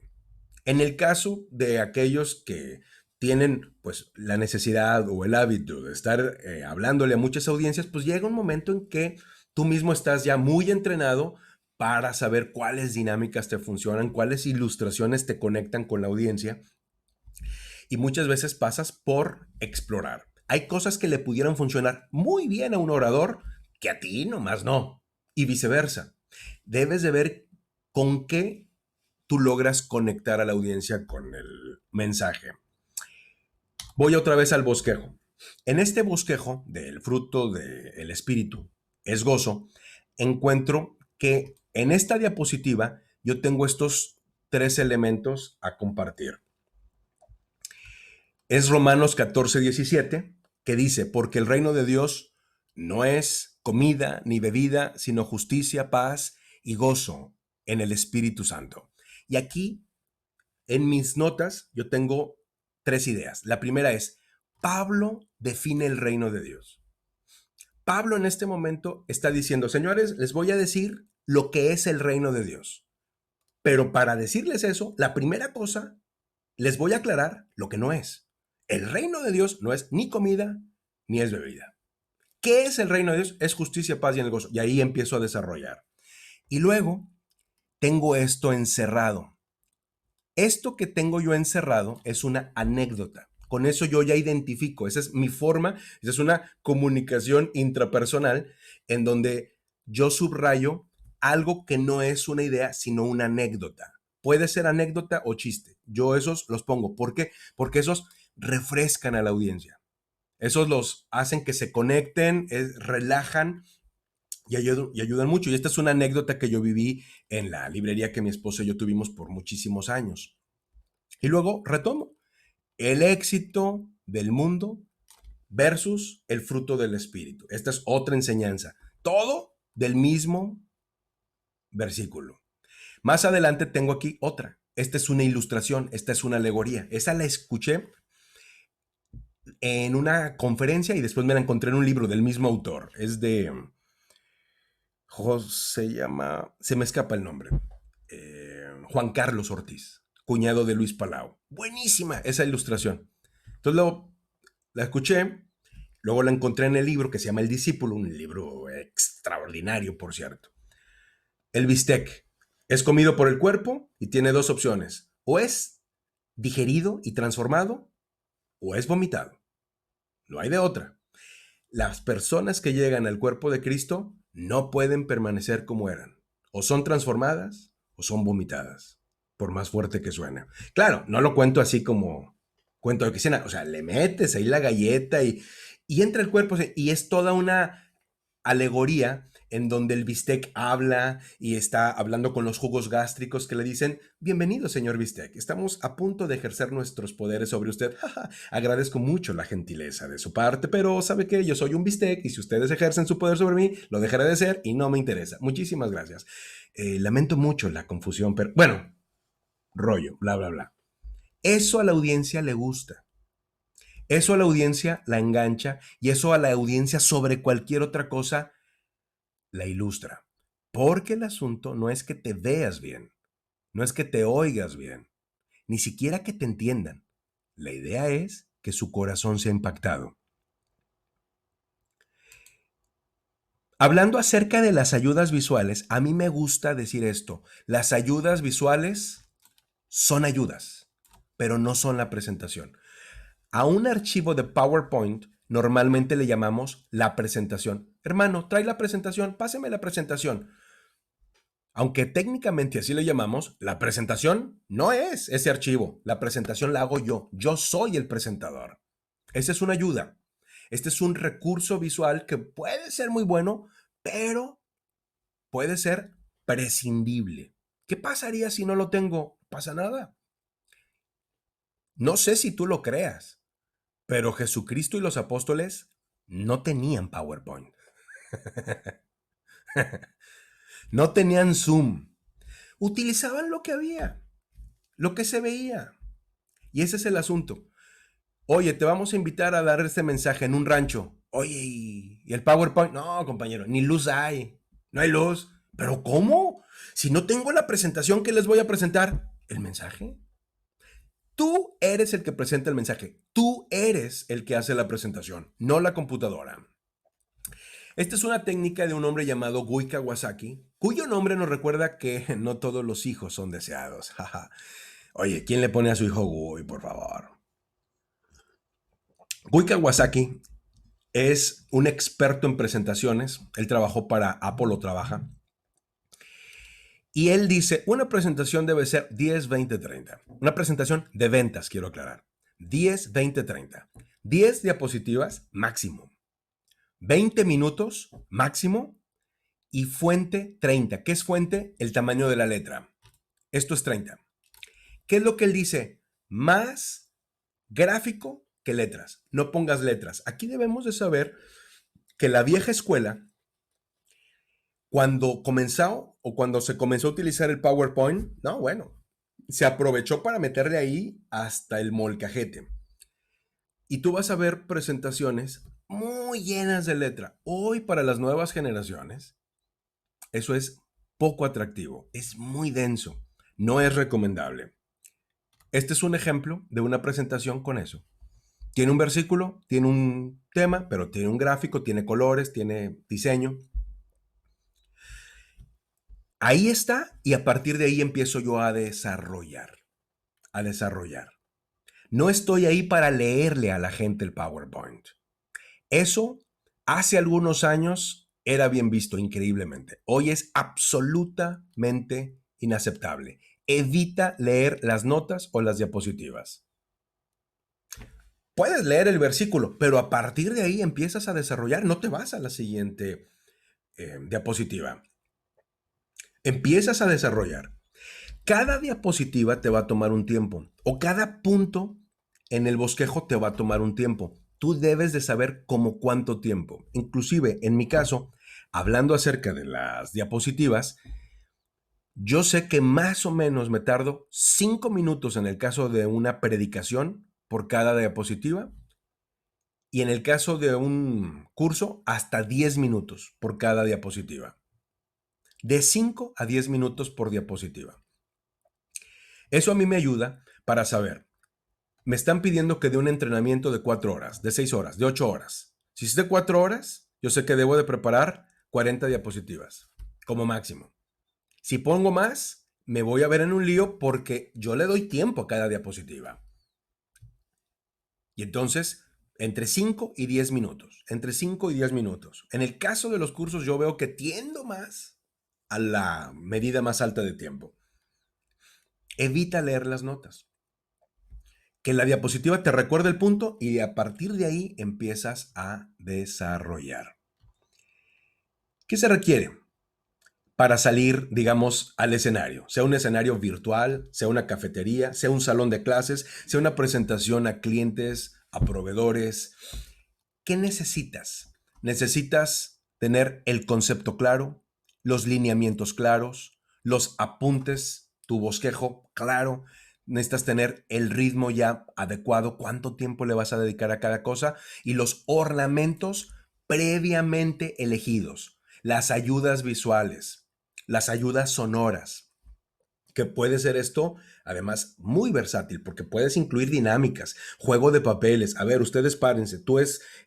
En el caso de aquellos que tienen pues la necesidad o el hábito de estar hablándole a muchas audiencias, pues llega un momento en que tú mismo estás ya muy entrenado para saber cuáles dinámicas te funcionan, cuáles ilustraciones te conectan con la audiencia, y muchas veces pasas por explorar. Hay cosas que le pudieran funcionar muy bien a un orador que a ti nomás no, y viceversa. Debes de ver con qué tú logras conectar a la audiencia con el mensaje. Voy otra vez al bosquejo. En este bosquejo del fruto del espíritu es gozo, encuentro que en esta diapositiva yo tengo estos 3 elementos a compartir. Es Romanos 14:17, que dice, porque el reino de Dios no es comida ni bebida, sino justicia, paz y gozo en el Espíritu Santo. Y aquí, en mis notas, yo tengo 3 ideas. La primera es, Pablo define el reino de Dios. Pablo en este momento está diciendo, señores, les voy a decir lo que es el reino de Dios. Pero para decirles eso, la primera cosa, les voy a aclarar lo que no es. El reino de Dios no es ni comida ni es bebida. ¿Qué es el reino de Dios? Es justicia, paz y el gozo. Y ahí empiezo a desarrollar. Y luego tengo esto encerrado. Esto que tengo yo encerrado es una anécdota. Con eso yo ya identifico. Esa es mi forma. Esa es una comunicación intrapersonal en donde yo subrayo algo que no es una idea, sino una anécdota. Puede ser anécdota o chiste. Yo esos los pongo. ¿Por qué? Porque esos refrescan a la audiencia. Esos los hacen que se conecten, relajan y ayudan mucho. Y esta es una anécdota que yo viví en la librería que mi esposa y yo tuvimos por muchísimos años. Y luego retomo el éxito del mundo versus el fruto del espíritu. Esta es otra enseñanza. Todo del mismo versículo. Más adelante tengo aquí otra. Esta es una ilustración, esta es una alegoría. Esa la escuché en una conferencia y después me la encontré en un libro del mismo autor. Es de se llama, se me escapa el nombre, Juan Carlos Ortiz, cuñado de Luis Palau. Buenísima esa ilustración. Entonces luego la escuché, luego la encontré en el libro que se llama El Discípulo, un libro extraordinario, por cierto. El bistec es comido por el cuerpo y tiene 2 opciones. O es digerido y transformado, o es vomitado. No hay de otra. Las personas que llegan al cuerpo de Cristo no pueden permanecer como eran. O son transformadas o son vomitadas, por más fuerte que suene. Claro, no lo cuento así como cuento de oficina. O sea, le metes ahí la galleta y entra el cuerpo y es toda una alegoría en donde el bistec habla y está hablando con los jugos gástricos que le dicen, bienvenido señor bistec, estamos a punto de ejercer nuestros poderes sobre usted. Agradezco mucho la gentileza de su parte, pero sabe que yo soy un bistec y si ustedes ejercen su poder sobre mí, lo dejaré de ser y no me interesa. Muchísimas gracias. Lamento mucho la confusión, pero bueno, rollo, bla, bla, bla. Eso a la audiencia le gusta. Eso a la audiencia la engancha y eso a la audiencia sobre cualquier otra cosa la ilustra. Porque el asunto no es que te veas bien, no es que te oigas bien, ni siquiera que te entiendan. La idea es que su corazón sea impactado. Hablando acerca de las ayudas visuales, a mí me gusta decir esto. Las ayudas visuales son ayudas, pero no son la presentación. A un archivo de PowerPoint normalmente le llamamos la presentación. Hermano, trae la presentación, páseme la presentación. Aunque técnicamente así le llamamos, la presentación no es ese archivo. La presentación la hago yo. Yo soy el presentador. Esa es una ayuda. Este es un recurso visual que puede ser muy bueno, pero puede ser prescindible. ¿Qué pasaría si no lo tengo? No pasa nada. No sé si tú lo creas, pero Jesucristo y los apóstoles no tenían PowerPoint. No tenían Zoom. Utilizaban lo que había, lo que se veía. Y ese es el asunto. Oye, te vamos a invitar a dar este mensaje en un rancho. Oye, ¿y el PowerPoint? No, compañero, ni luz hay. No hay luz. ¿Pero cómo? Si no tengo la presentación que les voy a presentar, ¿el mensaje? Tú eres el que presenta el mensaje. Tú eres el que hace la presentación, no la computadora. Esta es una técnica de un hombre llamado Gui Kawasaki, cuyo nombre nos recuerda que no todos los hijos son deseados. Oye, ¿quién le pone a su hijo Gui, por favor? Gui Kawasaki es un experto en presentaciones. Él trabajó para Apple, o trabaja. Y él dice, una presentación debe ser 10, 20, 30. Una presentación de ventas, quiero aclarar. 10, 20, 30. 10 diapositivas máximo. 20 minutos máximo. Y fuente 30. ¿Qué es fuente? El tamaño de la letra. Esto es 30. ¿Qué es lo que él dice? Más gráfico que letras. No pongas letras. Aquí debemos de saber que la vieja escuela, cuando comenzó o cuando se comenzó a utilizar el PowerPoint, no, bueno, se aprovechó para meterle ahí hasta el molcajete. Y tú vas a ver presentaciones muy llenas de letra. Hoy para las nuevas generaciones, eso es poco atractivo, es muy denso, no es recomendable. Este es un ejemplo de una presentación con eso. Tiene un versículo, tiene un tema, pero tiene un gráfico, tiene colores, tiene diseño. Ahí está, y a partir de ahí empiezo yo a desarrollar, a desarrollar. No estoy ahí para leerle a la gente el PowerPoint. Eso hace algunos años era bien visto increíblemente. Hoy es absolutamente inaceptable. Evita leer las notas o las diapositivas. Puedes leer el versículo, pero a partir de ahí empiezas a desarrollar. No te vas a la siguiente diapositiva. Empiezas a desarrollar. Cada diapositiva te va a tomar un tiempo, o cada punto en el bosquejo te va a tomar un tiempo. Tú debes de saber cómo cuánto tiempo. Inclusive, en mi caso, hablando acerca de las diapositivas, yo sé que más o menos me tardo 5 minutos en el caso de una predicación por cada diapositiva, y en el caso de un curso, hasta 10 minutos por cada diapositiva. De 5 a 10 minutos por diapositiva. Eso a mí me ayuda para saber, me están pidiendo que dé un entrenamiento de 4 horas, de 6 horas, de 8 horas. Si es de 4 horas, yo sé que debo de preparar 40 diapositivas, como máximo. Si pongo más, me voy a ver en un lío porque yo le doy tiempo a cada diapositiva. Y entonces, entre 5 y 10 minutos, entre 5 y 10 minutos. En el caso de los cursos, yo veo que tiendo más a la medida más alta de tiempo. Evita leer las notas. Que la diapositiva te recuerde el punto y a partir de ahí empiezas a desarrollar. ¿Qué se requiere para salir, digamos, al escenario? Sea un escenario virtual, sea una cafetería, sea un salón de clases, sea una presentación a clientes, a proveedores. ¿Qué necesitas? Necesitas tener el concepto claro, los lineamientos claros, los apuntes, tu bosquejo claro. Necesitas tener el ritmo ya adecuado, cuánto tiempo le vas a dedicar a cada cosa y los ornamentos previamente elegidos, las ayudas visuales, las ayudas sonoras, que puede ser esto, además, muy versátil, porque puedes incluir dinámicas, juego de papeles. A ver, ustedes párense,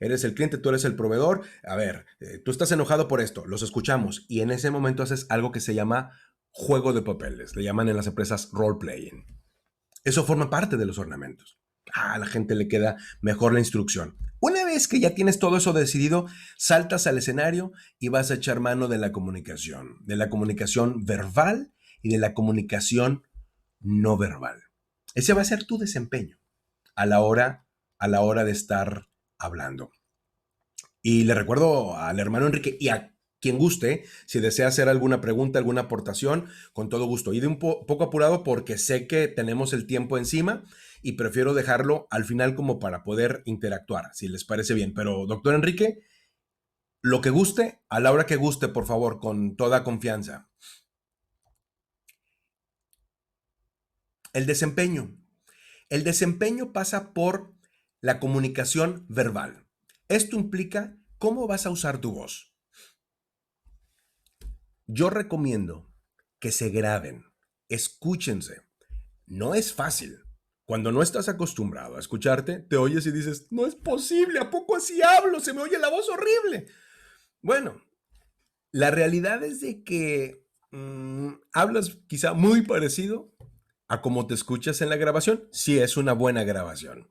eres el cliente, tú eres el proveedor. A ver, tú estás enojado por esto, los escuchamos. Y en ese momento haces algo que se llama juego de papeles, le llaman en las empresas role-playing. Eso forma parte de los ornamentos. A la gente le queda mejor la instrucción. Una vez que ya tienes todo eso decidido, saltas al escenario y vas a echar mano de la comunicación verbal y de la comunicación no verbal. Ese va a ser tu desempeño a la hora de estar hablando. Y le recuerdo al hermano Enrique y a quien guste, si desea hacer alguna pregunta, alguna aportación, con todo gusto. Y de un poco apurado porque sé que tenemos el tiempo encima y prefiero dejarlo al final como para poder interactuar, si les parece bien. Pero, doctor Enrique, Lo que guste, a la hora que guste, por favor, con toda confianza. El desempeño. El desempeño pasa por la comunicación verbal. Esto implica cómo vas a usar tu voz. Yo recomiendo que se graben, escúchense. No es fácil. Cuando no estás acostumbrado a escucharte, te oyes y dices, no es posible, ¿a poco así hablo? Se me oye la voz horrible. Bueno, la realidad es de que hablas quizá muy parecido a como te escuchas en la grabación, si es una buena grabación.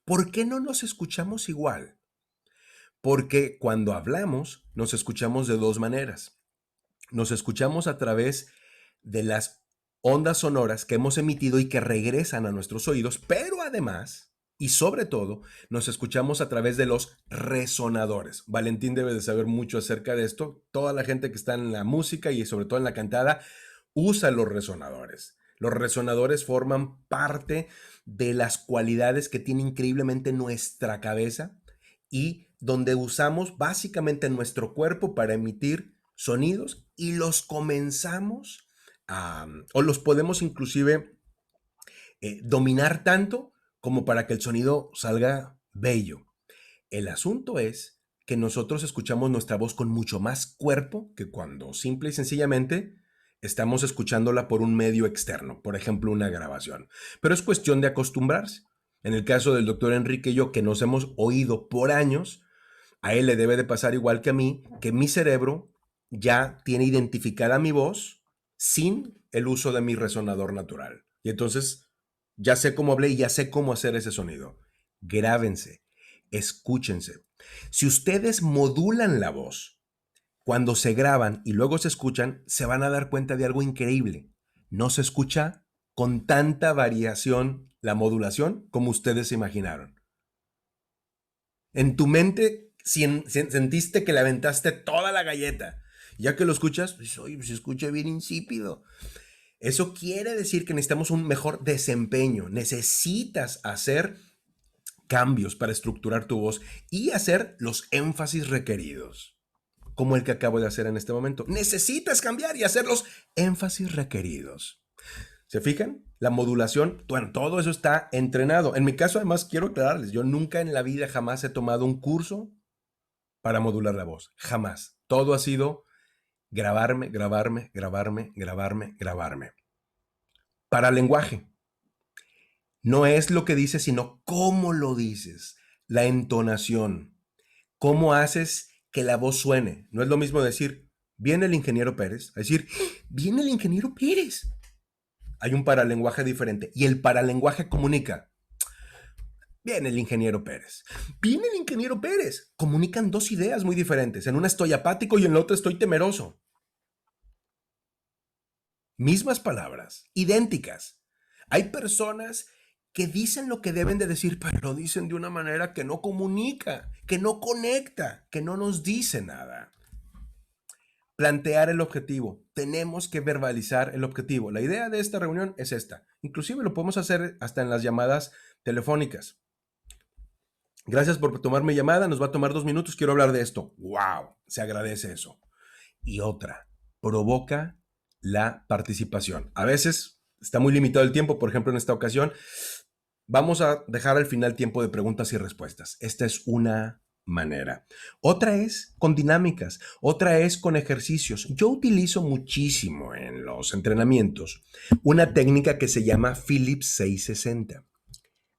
¿Por qué no nos escuchamos igual? Porque cuando hablamos, nos escuchamos de dos maneras. Nos escuchamos a través de las ondas sonoras que hemos emitido y que regresan a nuestros oídos, pero además, y sobre todo, nos escuchamos a través de los resonadores. Valentín debe de saber mucho acerca de esto. Toda la gente que está en la música y sobre todo en la cantada usa los resonadores. Los resonadores forman parte de las cualidades que tiene increíblemente nuestra cabeza y donde usamos básicamente nuestro cuerpo para emitir sonidos y los comenzamos o los podemos inclusive dominar tanto como para que el sonido salga bello. El asunto es que nosotros escuchamos nuestra voz con mucho más cuerpo que cuando simple y sencillamente estamos escuchándola por un medio externo, por ejemplo, una grabación. Pero es cuestión de acostumbrarse. En el caso del doctor Enrique y yo, que nos hemos oído por años, a él le debe de pasar igual que a mí, que mi cerebro ya tiene identificada mi voz sin el uso de mi resonador natural. Y entonces ya sé cómo hablé y ya sé cómo hacer ese sonido. Grábense, escúchense. Si ustedes modulan la voz cuando se graban y luego se escuchan, se van a dar cuenta de algo increíble. No se escucha con tanta variación la modulación como ustedes se imaginaron. En tu mente sentiste que le aventaste toda la galleta. Ya que lo escuchas, pues, oye, se escucha bien insípido. Eso quiere decir que necesitamos un mejor desempeño. Necesitas hacer cambios para estructurar tu voz y hacer los énfasis requeridos, como el que acabo de hacer en este momento. Necesitas cambiar y hacer los énfasis requeridos. ¿Se fijan? La modulación, bueno, todo eso está entrenado. En mi caso, además, quiero aclararles, yo nunca en la vida jamás he tomado un curso para modular la voz. Jamás. Todo ha sido grabarme, grabarme, grabarme, grabarme, grabarme. Para lenguaje. No es lo que dices, sino cómo lo dices. La entonación. Cómo haces que la voz suene. No es lo mismo decir, viene el ingeniero Pérez, a decir, viene el ingeniero Pérez. Hay un paralenguaje diferente. Y el paralenguaje comunica. Viene el ingeniero Pérez. Viene el ingeniero Pérez. Comunican dos ideas muy diferentes. En una estoy apático y en la otra estoy temeroso. Mismas palabras, idénticas. Hay personas que dicen lo que deben de decir, pero lo dicen de una manera que no comunica, que no conecta, que no nos dice nada. Plantear el objetivo. Tenemos que verbalizar el objetivo. La idea de esta reunión es esta. Inclusive lo podemos hacer hasta en las llamadas telefónicas. Gracias por tomar mi llamada. Nos va a tomar 2 minutos. Quiero hablar de esto. ¡Wow! Se agradece eso. Y otra, provoca la participación. A veces está muy limitado el tiempo. Por ejemplo, en esta ocasión, vamos a dejar al final tiempo de preguntas y respuestas. Esta es una manera. Otra es con dinámicas. Otra es con ejercicios. Yo utilizo muchísimo en los entrenamientos una técnica que se llama Phillips 660.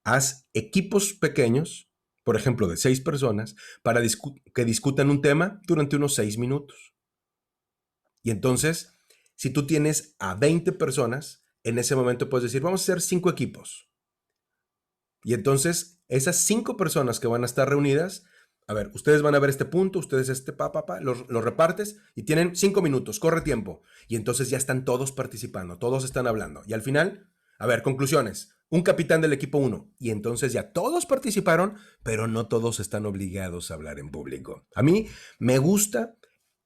Haz equipos pequeños, por ejemplo, de 6 personas, para que discutan un tema durante unos 6 minutos. Y entonces, si tú tienes a 20 personas, en ese momento puedes decir, vamos a hacer 5 equipos. Y entonces, esas 5 personas que van a estar reunidas, a ver, ustedes van a ver este punto, ustedes lo repartes y tienen 5 minutos, corre tiempo. Y entonces ya están todos participando, todos están hablando. Y al final, a ver, conclusiones. Un capitán del equipo 1. Y entonces ya todos participaron, pero no todos están obligados a hablar en público. A mí me gusta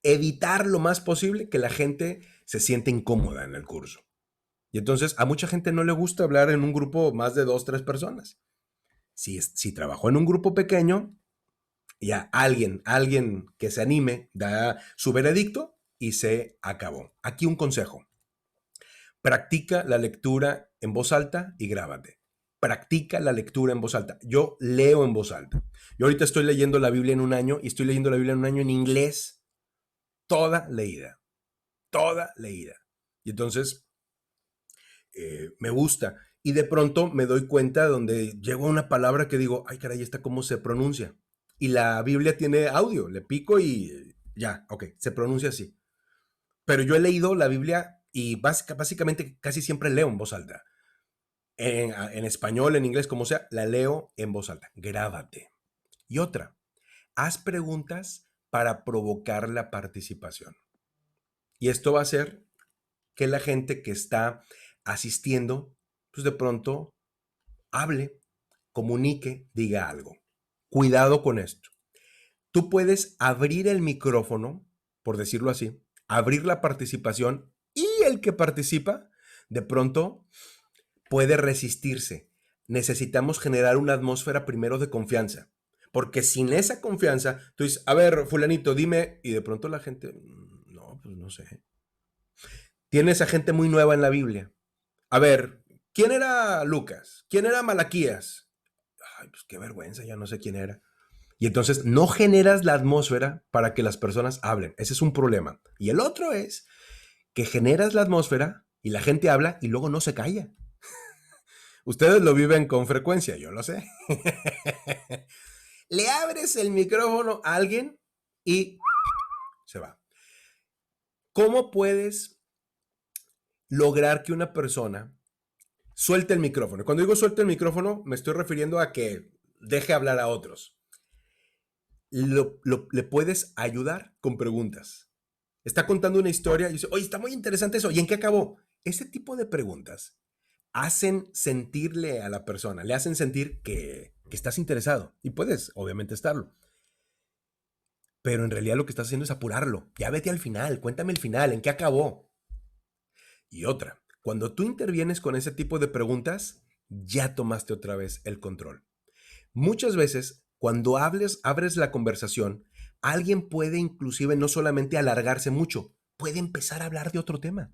evitar lo más posible que la gente se siente incómoda en el curso. Y entonces a mucha gente no le gusta hablar en un grupo más de 2, 3 personas. Si trabajó en un grupo pequeño, Ya alguien que se anime, da su veredicto y se acabó. Aquí un consejo. Practica la lectura en voz alta y grábate. Practica la lectura en voz alta. Yo leo en voz alta. Yo ahorita estoy leyendo la Biblia en un año y estoy leyendo la Biblia en un año en inglés. Toda leída. Toda leída. Y entonces me gusta. Y de pronto me doy cuenta donde llego a una palabra que digo, ay caray, ¿esta cómo se pronuncia? Y la Biblia tiene audio, le pico y ya, ok, se pronuncia así. Pero yo he leído la Biblia y básicamente casi siempre leo en voz alta. En español, en inglés, como sea, la leo en voz alta. Grábate. Y otra, haz preguntas para provocar la participación. Y esto va a hacer que la gente que está asistiendo, pues de pronto hable, comunique, diga algo. Cuidado con esto. Tú puedes abrir el micrófono, por decirlo así, abrir la participación y el que participa, de pronto puede resistirse. Necesitamos generar una atmósfera primero de confianza. Porque sin esa confianza, tú dices, a ver, fulanito, dime, y de pronto la gente, no, pues no sé. Tienes a gente muy nueva en la Biblia. A ver, ¿quién era Lucas? ¿Quién era Malaquías? Ay, pues qué vergüenza, ya no sé quién era. Y entonces no generas la atmósfera para que las personas hablen. Ese es un problema. Y el otro es que generas la atmósfera y la gente habla y luego no se calla. Ustedes lo viven con frecuencia, yo lo sé. Le abres el micrófono a alguien y se va. ¿Cómo puedes lograr que una persona suelte el micrófono? Cuando digo suelte el micrófono, me estoy refiriendo a que deje hablar a otros. Le puedes ayudar con preguntas. Está contando una historia y dice, oye, está muy interesante eso. ¿Y en qué acabó? Ese tipo de preguntas hacen sentirle a la persona, le hacen sentir que estás interesado. Y puedes, obviamente, estarlo. Pero en realidad lo que estás haciendo es apurarlo. Ya vete al final, cuéntame el final, ¿en qué acabó? Y otra, cuando tú intervienes con ese tipo de preguntas, ya tomaste otra vez el control. Muchas veces, cuando abres la conversación, alguien puede inclusive no solamente alargarse mucho, puede empezar a hablar de otro tema.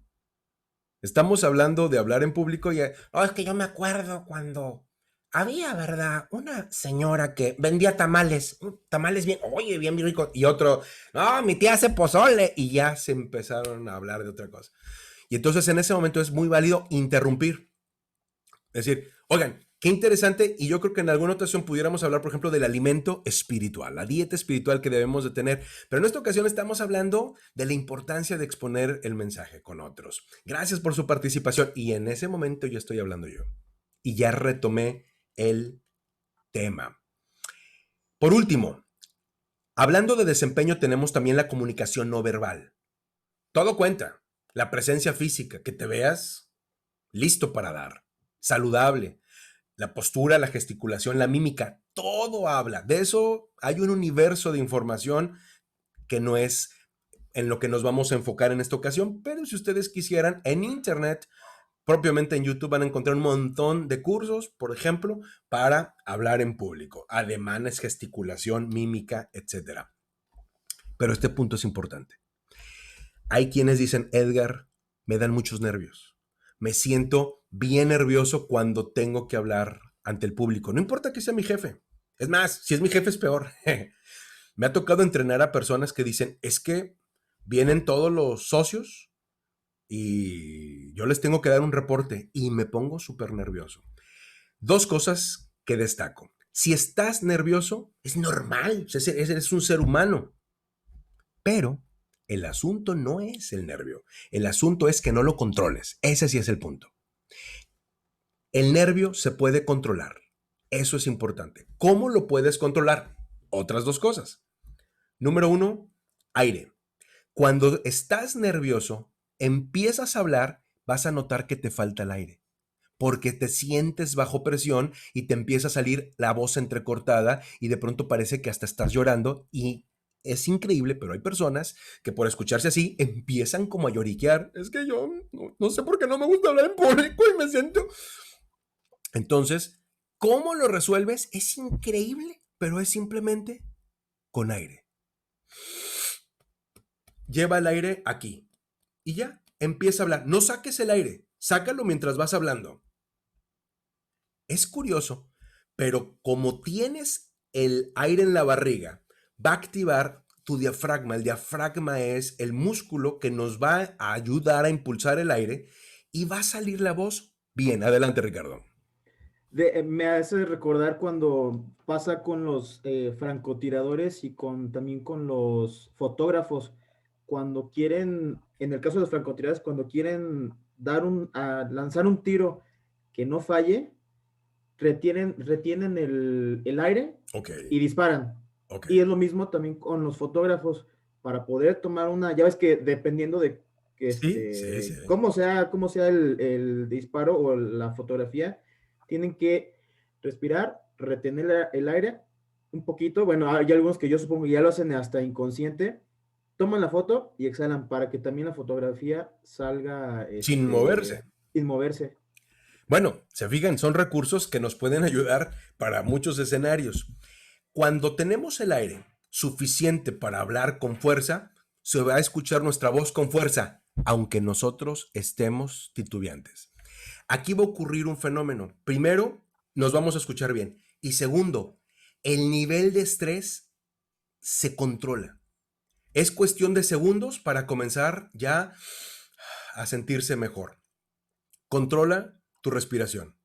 Estamos hablando de hablar en público y, oh, es que yo me acuerdo cuando había, ¿verdad? Una señora que vendía tamales, tamales bien, oye, bien rico, y otro, no, mi tía hace pozole, y ya se empezaron a hablar de otra cosa. Y entonces en ese momento es muy válido interrumpir. Es decir, oigan, qué interesante, y yo creo que en alguna ocasión pudiéramos hablar, por ejemplo, del alimento espiritual, la dieta espiritual que debemos de tener, pero en esta ocasión estamos hablando de la importancia de exponer el mensaje con otros. Gracias por su participación, y en ese momento ya estoy hablando yo, y ya retomé el tema. Por último, hablando de desempeño, tenemos también la comunicación no verbal. Todo cuenta, la presencia física, que te veas listo para dar, saludable. La postura, la gesticulación, la mímica, todo habla. De eso hay un universo de información que no es en lo que nos vamos a enfocar en esta ocasión, pero si ustedes quisieran, en internet, propiamente en YouTube, van a encontrar un montón de cursos, por ejemplo, para hablar en público, ademanes, gesticulación, mímica, etc. Pero este punto es importante. Hay quienes dicen, Edgar, me dan muchos nervios. Me siento bien nervioso cuando tengo que hablar ante el público. No importa que sea mi jefe. Es más, si es mi jefe es peor. Me ha tocado entrenar a personas que dicen, es que vienen todos los socios y yo les tengo que dar un reporte y me pongo súper nervioso. Dos cosas que destaco. Si estás nervioso, es normal, eres un ser humano, pero el asunto no es el nervio. El asunto es que no lo controles. Ese sí es el punto. El nervio se puede controlar. Eso es importante. ¿Cómo lo puedes controlar? Otras dos cosas. Número uno, aire. Cuando estás nervioso, empiezas a hablar, vas a notar que te falta el aire, porque te sientes bajo presión y te empieza a salir la voz entrecortada y de pronto parece que hasta estás llorando y es increíble, pero hay personas que por escucharse así empiezan como a lloriquear. Es que yo no sé por qué no me gusta hablar en público y me siento... Entonces, ¿cómo lo resuelves? Es increíble, pero es simplemente con aire. Lleva el aire aquí y ya, empieza a hablar. No saques el aire, sácalo mientras vas hablando. Es curioso, pero como tienes el aire en la barriga, va a activar tu diafragma. El diafragma es el músculo que nos va a ayudar a impulsar el aire y va a salir la voz. Bien, adelante, Ricardo. Me hace recordar cuando pasa con los francotiradores y también con los fotógrafos, cuando quieren, en el caso de los francotiradores, cuando quieren lanzar un tiro que no falle, retienen el aire Ok, y disparan. ok. Y es lo mismo también con los fotógrafos, para poder tomar ya ves que dependiendo de Sí, sí, sí. cómo sea el disparo o la fotografía, tienen que respirar, retener el aire un poquito. Bueno, hay algunos que yo supongo que ya lo hacen hasta inconsciente, toman la foto y exhalan para que también la fotografía salga Sin moverse. sin moverse. Bueno, se fijan, son recursos que nos pueden ayudar para muchos escenarios. Cuando tenemos el aire suficiente para hablar con fuerza, se va a escuchar nuestra voz con fuerza, aunque nosotros estemos titubeantes. Aquí va a ocurrir un fenómeno. Primero, nos vamos a escuchar bien. Y segundo, el nivel de estrés se controla. Es cuestión de segundos para comenzar ya a sentirse mejor. Controla tu respiración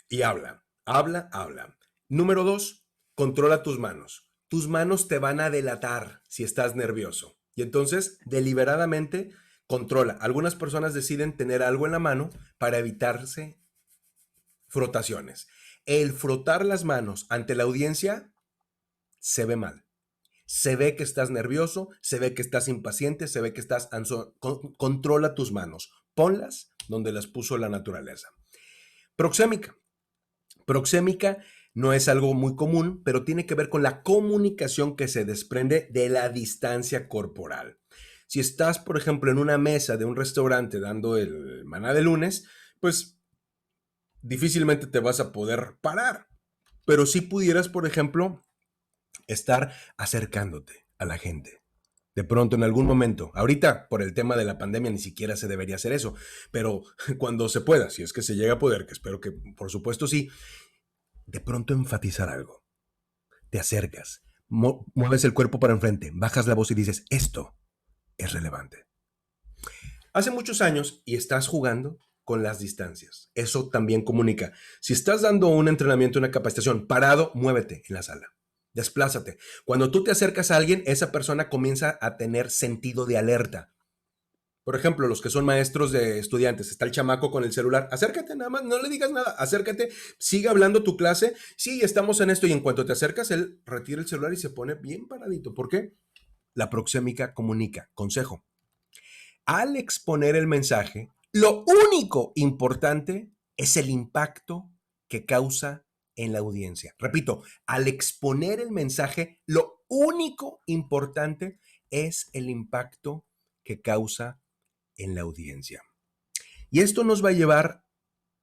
y habla, habla, habla. Número 2, controla tus manos. Tus manos te van a delatar si estás nervioso. Y entonces, deliberadamente, controla. Algunas personas deciden tener algo en la mano para evitarse frotaciones. El frotar las manos ante la audiencia se ve mal. Se ve que estás nervioso, se ve que estás impaciente, se ve que estás ansioso. Controla tus manos. Ponlas donde las puso la naturaleza. Proxémica. Proxémica no es algo muy común, pero tiene que ver con la comunicación que se desprende de la distancia corporal. Si estás, por ejemplo, en una mesa de un restaurante dando el maná de lunes, pues difícilmente te vas a poder parar. Pero si pudieras, por ejemplo, estar acercándote a la gente. De pronto, en algún momento, ahorita por el tema de la pandemia ni siquiera se debería hacer eso, pero cuando se pueda, si es que se llega a poder, que espero que por supuesto sí, de pronto enfatizar algo. Te acercas, mueves el cuerpo para enfrente, bajas la voz y dices, esto es relevante. Hace muchos años y estás jugando con las distancias. Eso también comunica. Si estás dando un entrenamiento, una capacitación, parado, muévete en la sala. Desplázate. Cuando tú te acercas a alguien, esa persona comienza a tener sentido de alerta. Por ejemplo, los que son maestros de estudiantes, está el chamaco con el celular, acércate nada más, no le digas nada, acércate, sigue hablando tu clase, sí, estamos en esto, y en cuanto te acercas, él retira el celular y se pone bien paradito. ¿Por qué? La proxémica comunica. Consejo. Al exponer el mensaje, lo único importante es el impacto que causa en la audiencia. Repito, al exponer el mensaje, lo único importante es el impacto que causa en la audiencia. Y esto nos va a llevar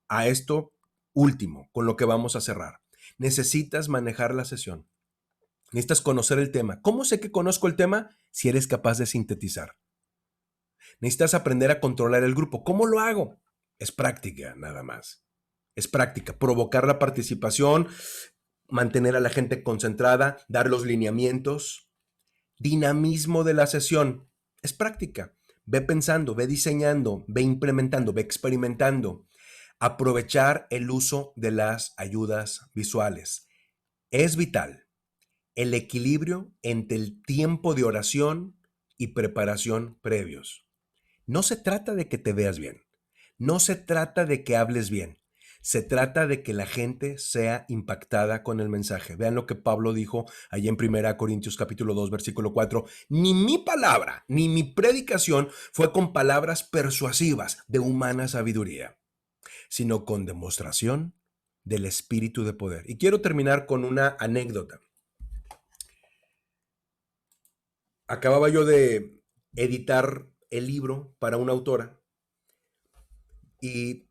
a esto último, con lo que vamos a cerrar. Necesitas manejar la sesión. Necesitas conocer el tema. ¿Cómo sé que conozco el tema? Si eres capaz de sintetizar. Necesitas aprender a controlar el grupo. ¿Cómo lo hago? Es práctica, nada más. Es práctica. Provocar la participación, mantener a la gente concentrada, dar los lineamientos. Dinamismo de la sesión. Es práctica. Ve pensando, ve diseñando, ve implementando, ve experimentando. Aprovechar el uso de las ayudas visuales. Es vital el equilibrio entre el tiempo de oración y preparación previos. No se trata de que te veas bien, no se trata de que hables bien, se trata de que la gente sea impactada con el mensaje. Vean lo que Pablo dijo allí en 1 Corintios capítulo 2, versículo 4. Ni mi palabra, ni mi predicación fue con palabras persuasivas de humana sabiduría, sino con demostración del Espíritu de poder. Y quiero terminar con una anécdota. Acababa yo de editar el libro para una autora y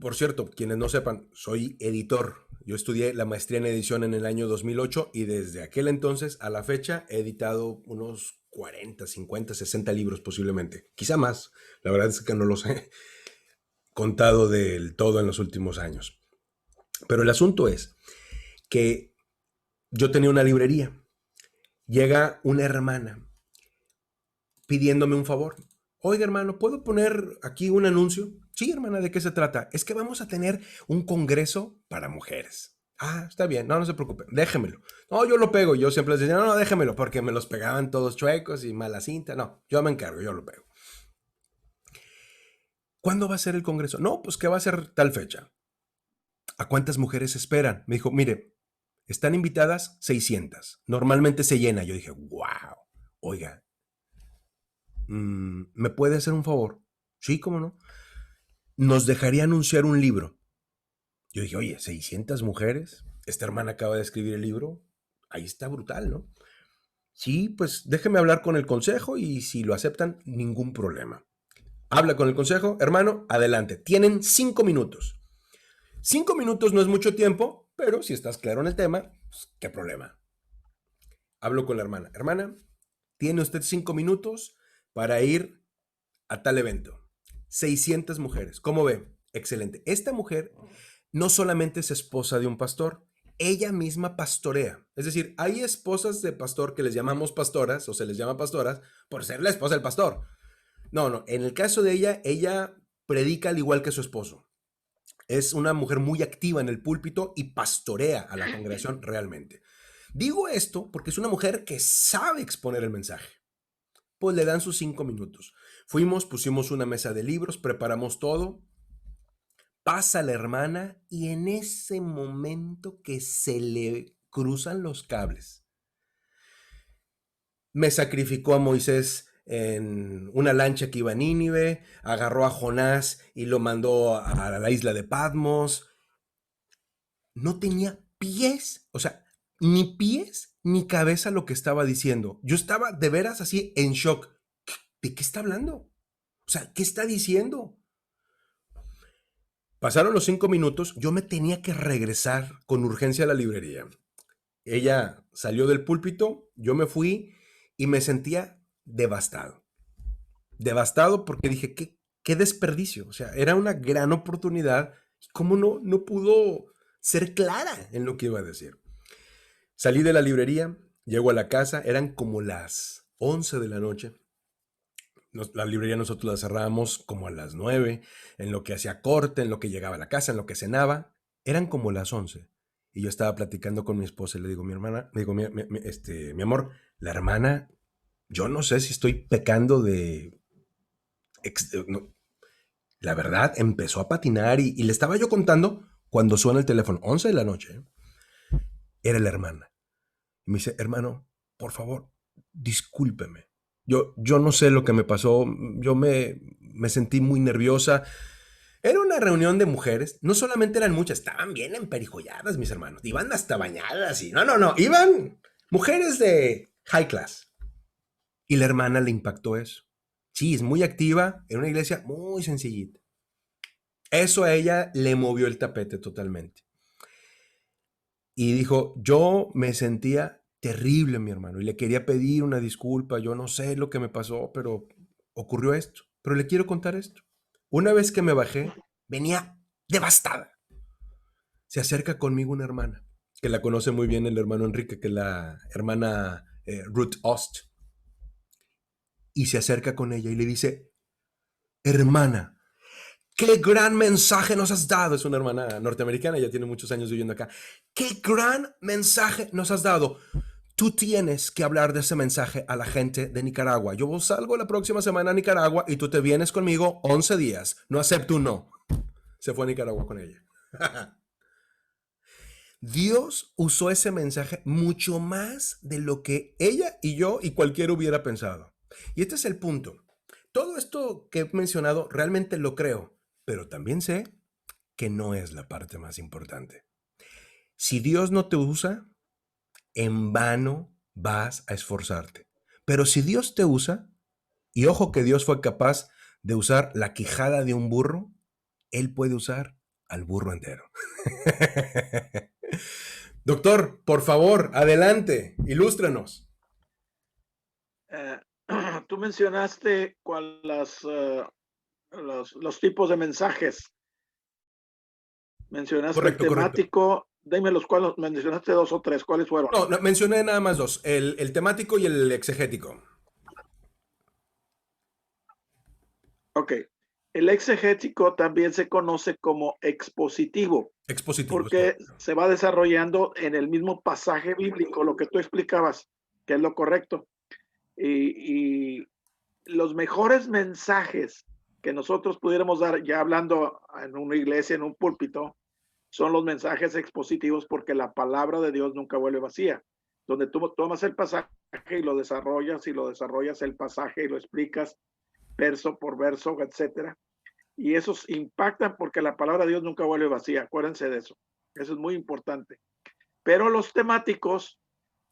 por cierto, quienes no sepan, soy editor. Yo estudié la maestría en edición en el año 2008 y desde aquel entonces a la fecha he editado unos 40, 50, 60 libros posiblemente. Quizá más. La verdad es que no los he contado del todo en los últimos años. Pero el asunto es que yo tenía una librería. Llega una hermana pidiéndome un favor. Oiga, hermano, ¿puedo poner aquí un anuncio? Sí, hermana, ¿de qué se trata? Es que vamos a tener un congreso para mujeres. Ah, está bien, no se preocupe, déjemelo. No, yo lo pego. Yo siempre les decía, no, déjemelo, porque me los pegaban todos chuecos y mala cinta. No, yo me encargo, yo lo pego. ¿Cuándo va a ser el congreso? No, pues que va a ser tal fecha. ¿A cuántas mujeres esperan? Me dijo, mire, están invitadas 600. Normalmente se llena. Yo dije, wow, oiga, ¿me puede hacer un favor? Sí, cómo no. Nos dejaría anunciar un libro. Yo dije, oye, 600 mujeres. Esta hermana acaba de escribir el libro. Ahí está brutal, ¿no? Sí, pues déjeme hablar con el consejo y si lo aceptan, ningún problema. Habla con el consejo, hermano, adelante. Tienen 5 minutos. 5 minutos no es mucho tiempo, pero si estás claro en el tema, pues, ¿qué problema? Hablo con la hermana. Hermana, tiene usted 5 minutos para ir a tal evento. 600 mujeres. ¿Cómo ve? Excelente. Esta mujer no solamente es esposa de un pastor, ella misma pastorea. Es decir, hay esposas de pastor que les llamamos pastoras o se les llama pastoras por ser la esposa del pastor. No, en el caso de ella predica al igual que su esposo. Es una mujer muy activa en el púlpito y pastorea a la congregación realmente. Digo esto porque es una mujer que sabe exponer el mensaje. Pues le dan sus 5 minutos. Fuimos, pusimos una mesa de libros, preparamos todo. Pasa la hermana y en ese momento que se le cruzan los cables, me sacrificó a Moisés en una lancha que iba a Nínive, agarró a Jonás y lo mandó a la isla de Patmos. No tenía pies, o sea, ni pies ni cabeza lo que estaba diciendo. Yo estaba de veras así en shock. ¿De qué está hablando? O sea, ¿qué está diciendo? Pasaron los 5 minutos, yo me tenía que regresar con urgencia a la librería. Ella salió del púlpito, yo me fui y me sentía devastado. Devastado porque dije, qué desperdicio. O sea, era una gran oportunidad. ¿Cómo no pudo ser clara en lo que iba a decir? Salí de la librería, llego a la casa, eran como las 11 de la noche. La librería nosotros la cerrábamos como a las 9, en lo que hacía corte, en lo que llegaba a la casa, en lo que cenaba. Eran como las 11. Y yo estaba platicando con mi esposa y le digo, mi hermana, le digo, mi amor, la hermana, yo no sé si estoy pecando de... no, la verdad, empezó a patinar y le estaba yo contando cuando suena el teléfono, 11 de la noche. Era la hermana. Y me dice, hermano, por favor, discúlpeme. Yo no sé lo que me pasó, yo me sentí muy nerviosa. Era una reunión de mujeres, no solamente eran muchas, estaban bien emperijolladas mis hermanos, iban hasta bañadas y no, iban mujeres de high class. Y la hermana le impactó eso. Sí, es muy activa, en una iglesia muy sencillita. Eso a ella le movió el tapete totalmente. Y dijo, yo me sentía terrible, mi hermano, y le quería pedir una disculpa. Yo no sé lo que me pasó, pero ocurrió esto. Pero le quiero contar esto. Una vez que me bajé, venía devastada. Se acerca conmigo una hermana, que la conoce muy bien el hermano Enrique, que es la hermana Ruth Ost. Y se acerca con ella y le dice, hermana, qué gran mensaje nos has dado. Es una hermana norteamericana, ya tiene muchos años viviendo acá. Qué gran mensaje nos has dado. Tú tienes que hablar de ese mensaje a la gente de Nicaragua. Yo salgo la próxima semana a Nicaragua y tú te vienes conmigo 11 días. No acepto un no. Se fue a Nicaragua con ella. Dios usó ese mensaje mucho más de lo que ella y yo y cualquiera hubiera pensado. Y este es el punto. Todo esto que he mencionado realmente lo creo, pero también sé que no es la parte más importante. Si Dios no te usa, en vano vas a esforzarte. Pero si Dios te usa, y ojo que Dios fue capaz de usar la quijada de un burro, Él puede usar al burro entero. Doctor, por favor, adelante, ilústranos. Tú mencionaste los tipos de mensajes. Mencionaste el Correcto, correcto. temático. Dime los cuales, mencionaste 2 o 3. ¿Cuáles fueron? No, mencioné nada más 2, el temático y el exegético. Ok. El exegético también se conoce como expositivo, Expositivo, es porque correcto. se va desarrollando en el mismo pasaje bíblico, lo que tú explicabas, que es lo correcto. Y los mejores mensajes que nosotros pudiéramos dar, ya hablando en una iglesia, en un púlpito, son los mensajes expositivos, porque la palabra de Dios nunca vuelve vacía. Donde tú tomas el pasaje y lo desarrollas el pasaje y lo explicas verso por verso, etcétera. Y esos impactan porque la palabra de Dios nunca vuelve vacía. Acuérdense de eso. Eso es muy importante. Pero los temáticos,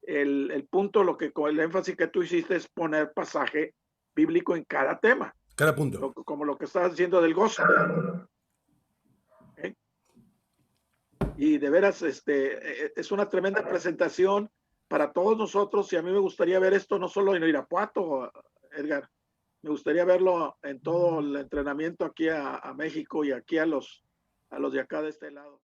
el punto, con el énfasis que tú hiciste es poner pasaje bíblico en cada tema, Cada punto. como lo que estabas diciendo del gozo. ¿Okay? Y de veras, es una tremenda presentación para todos nosotros, y a mí me gustaría ver esto no solo en Irapuato, Edgar, me gustaría verlo en todo el entrenamiento aquí a México y aquí a los de acá de este lado.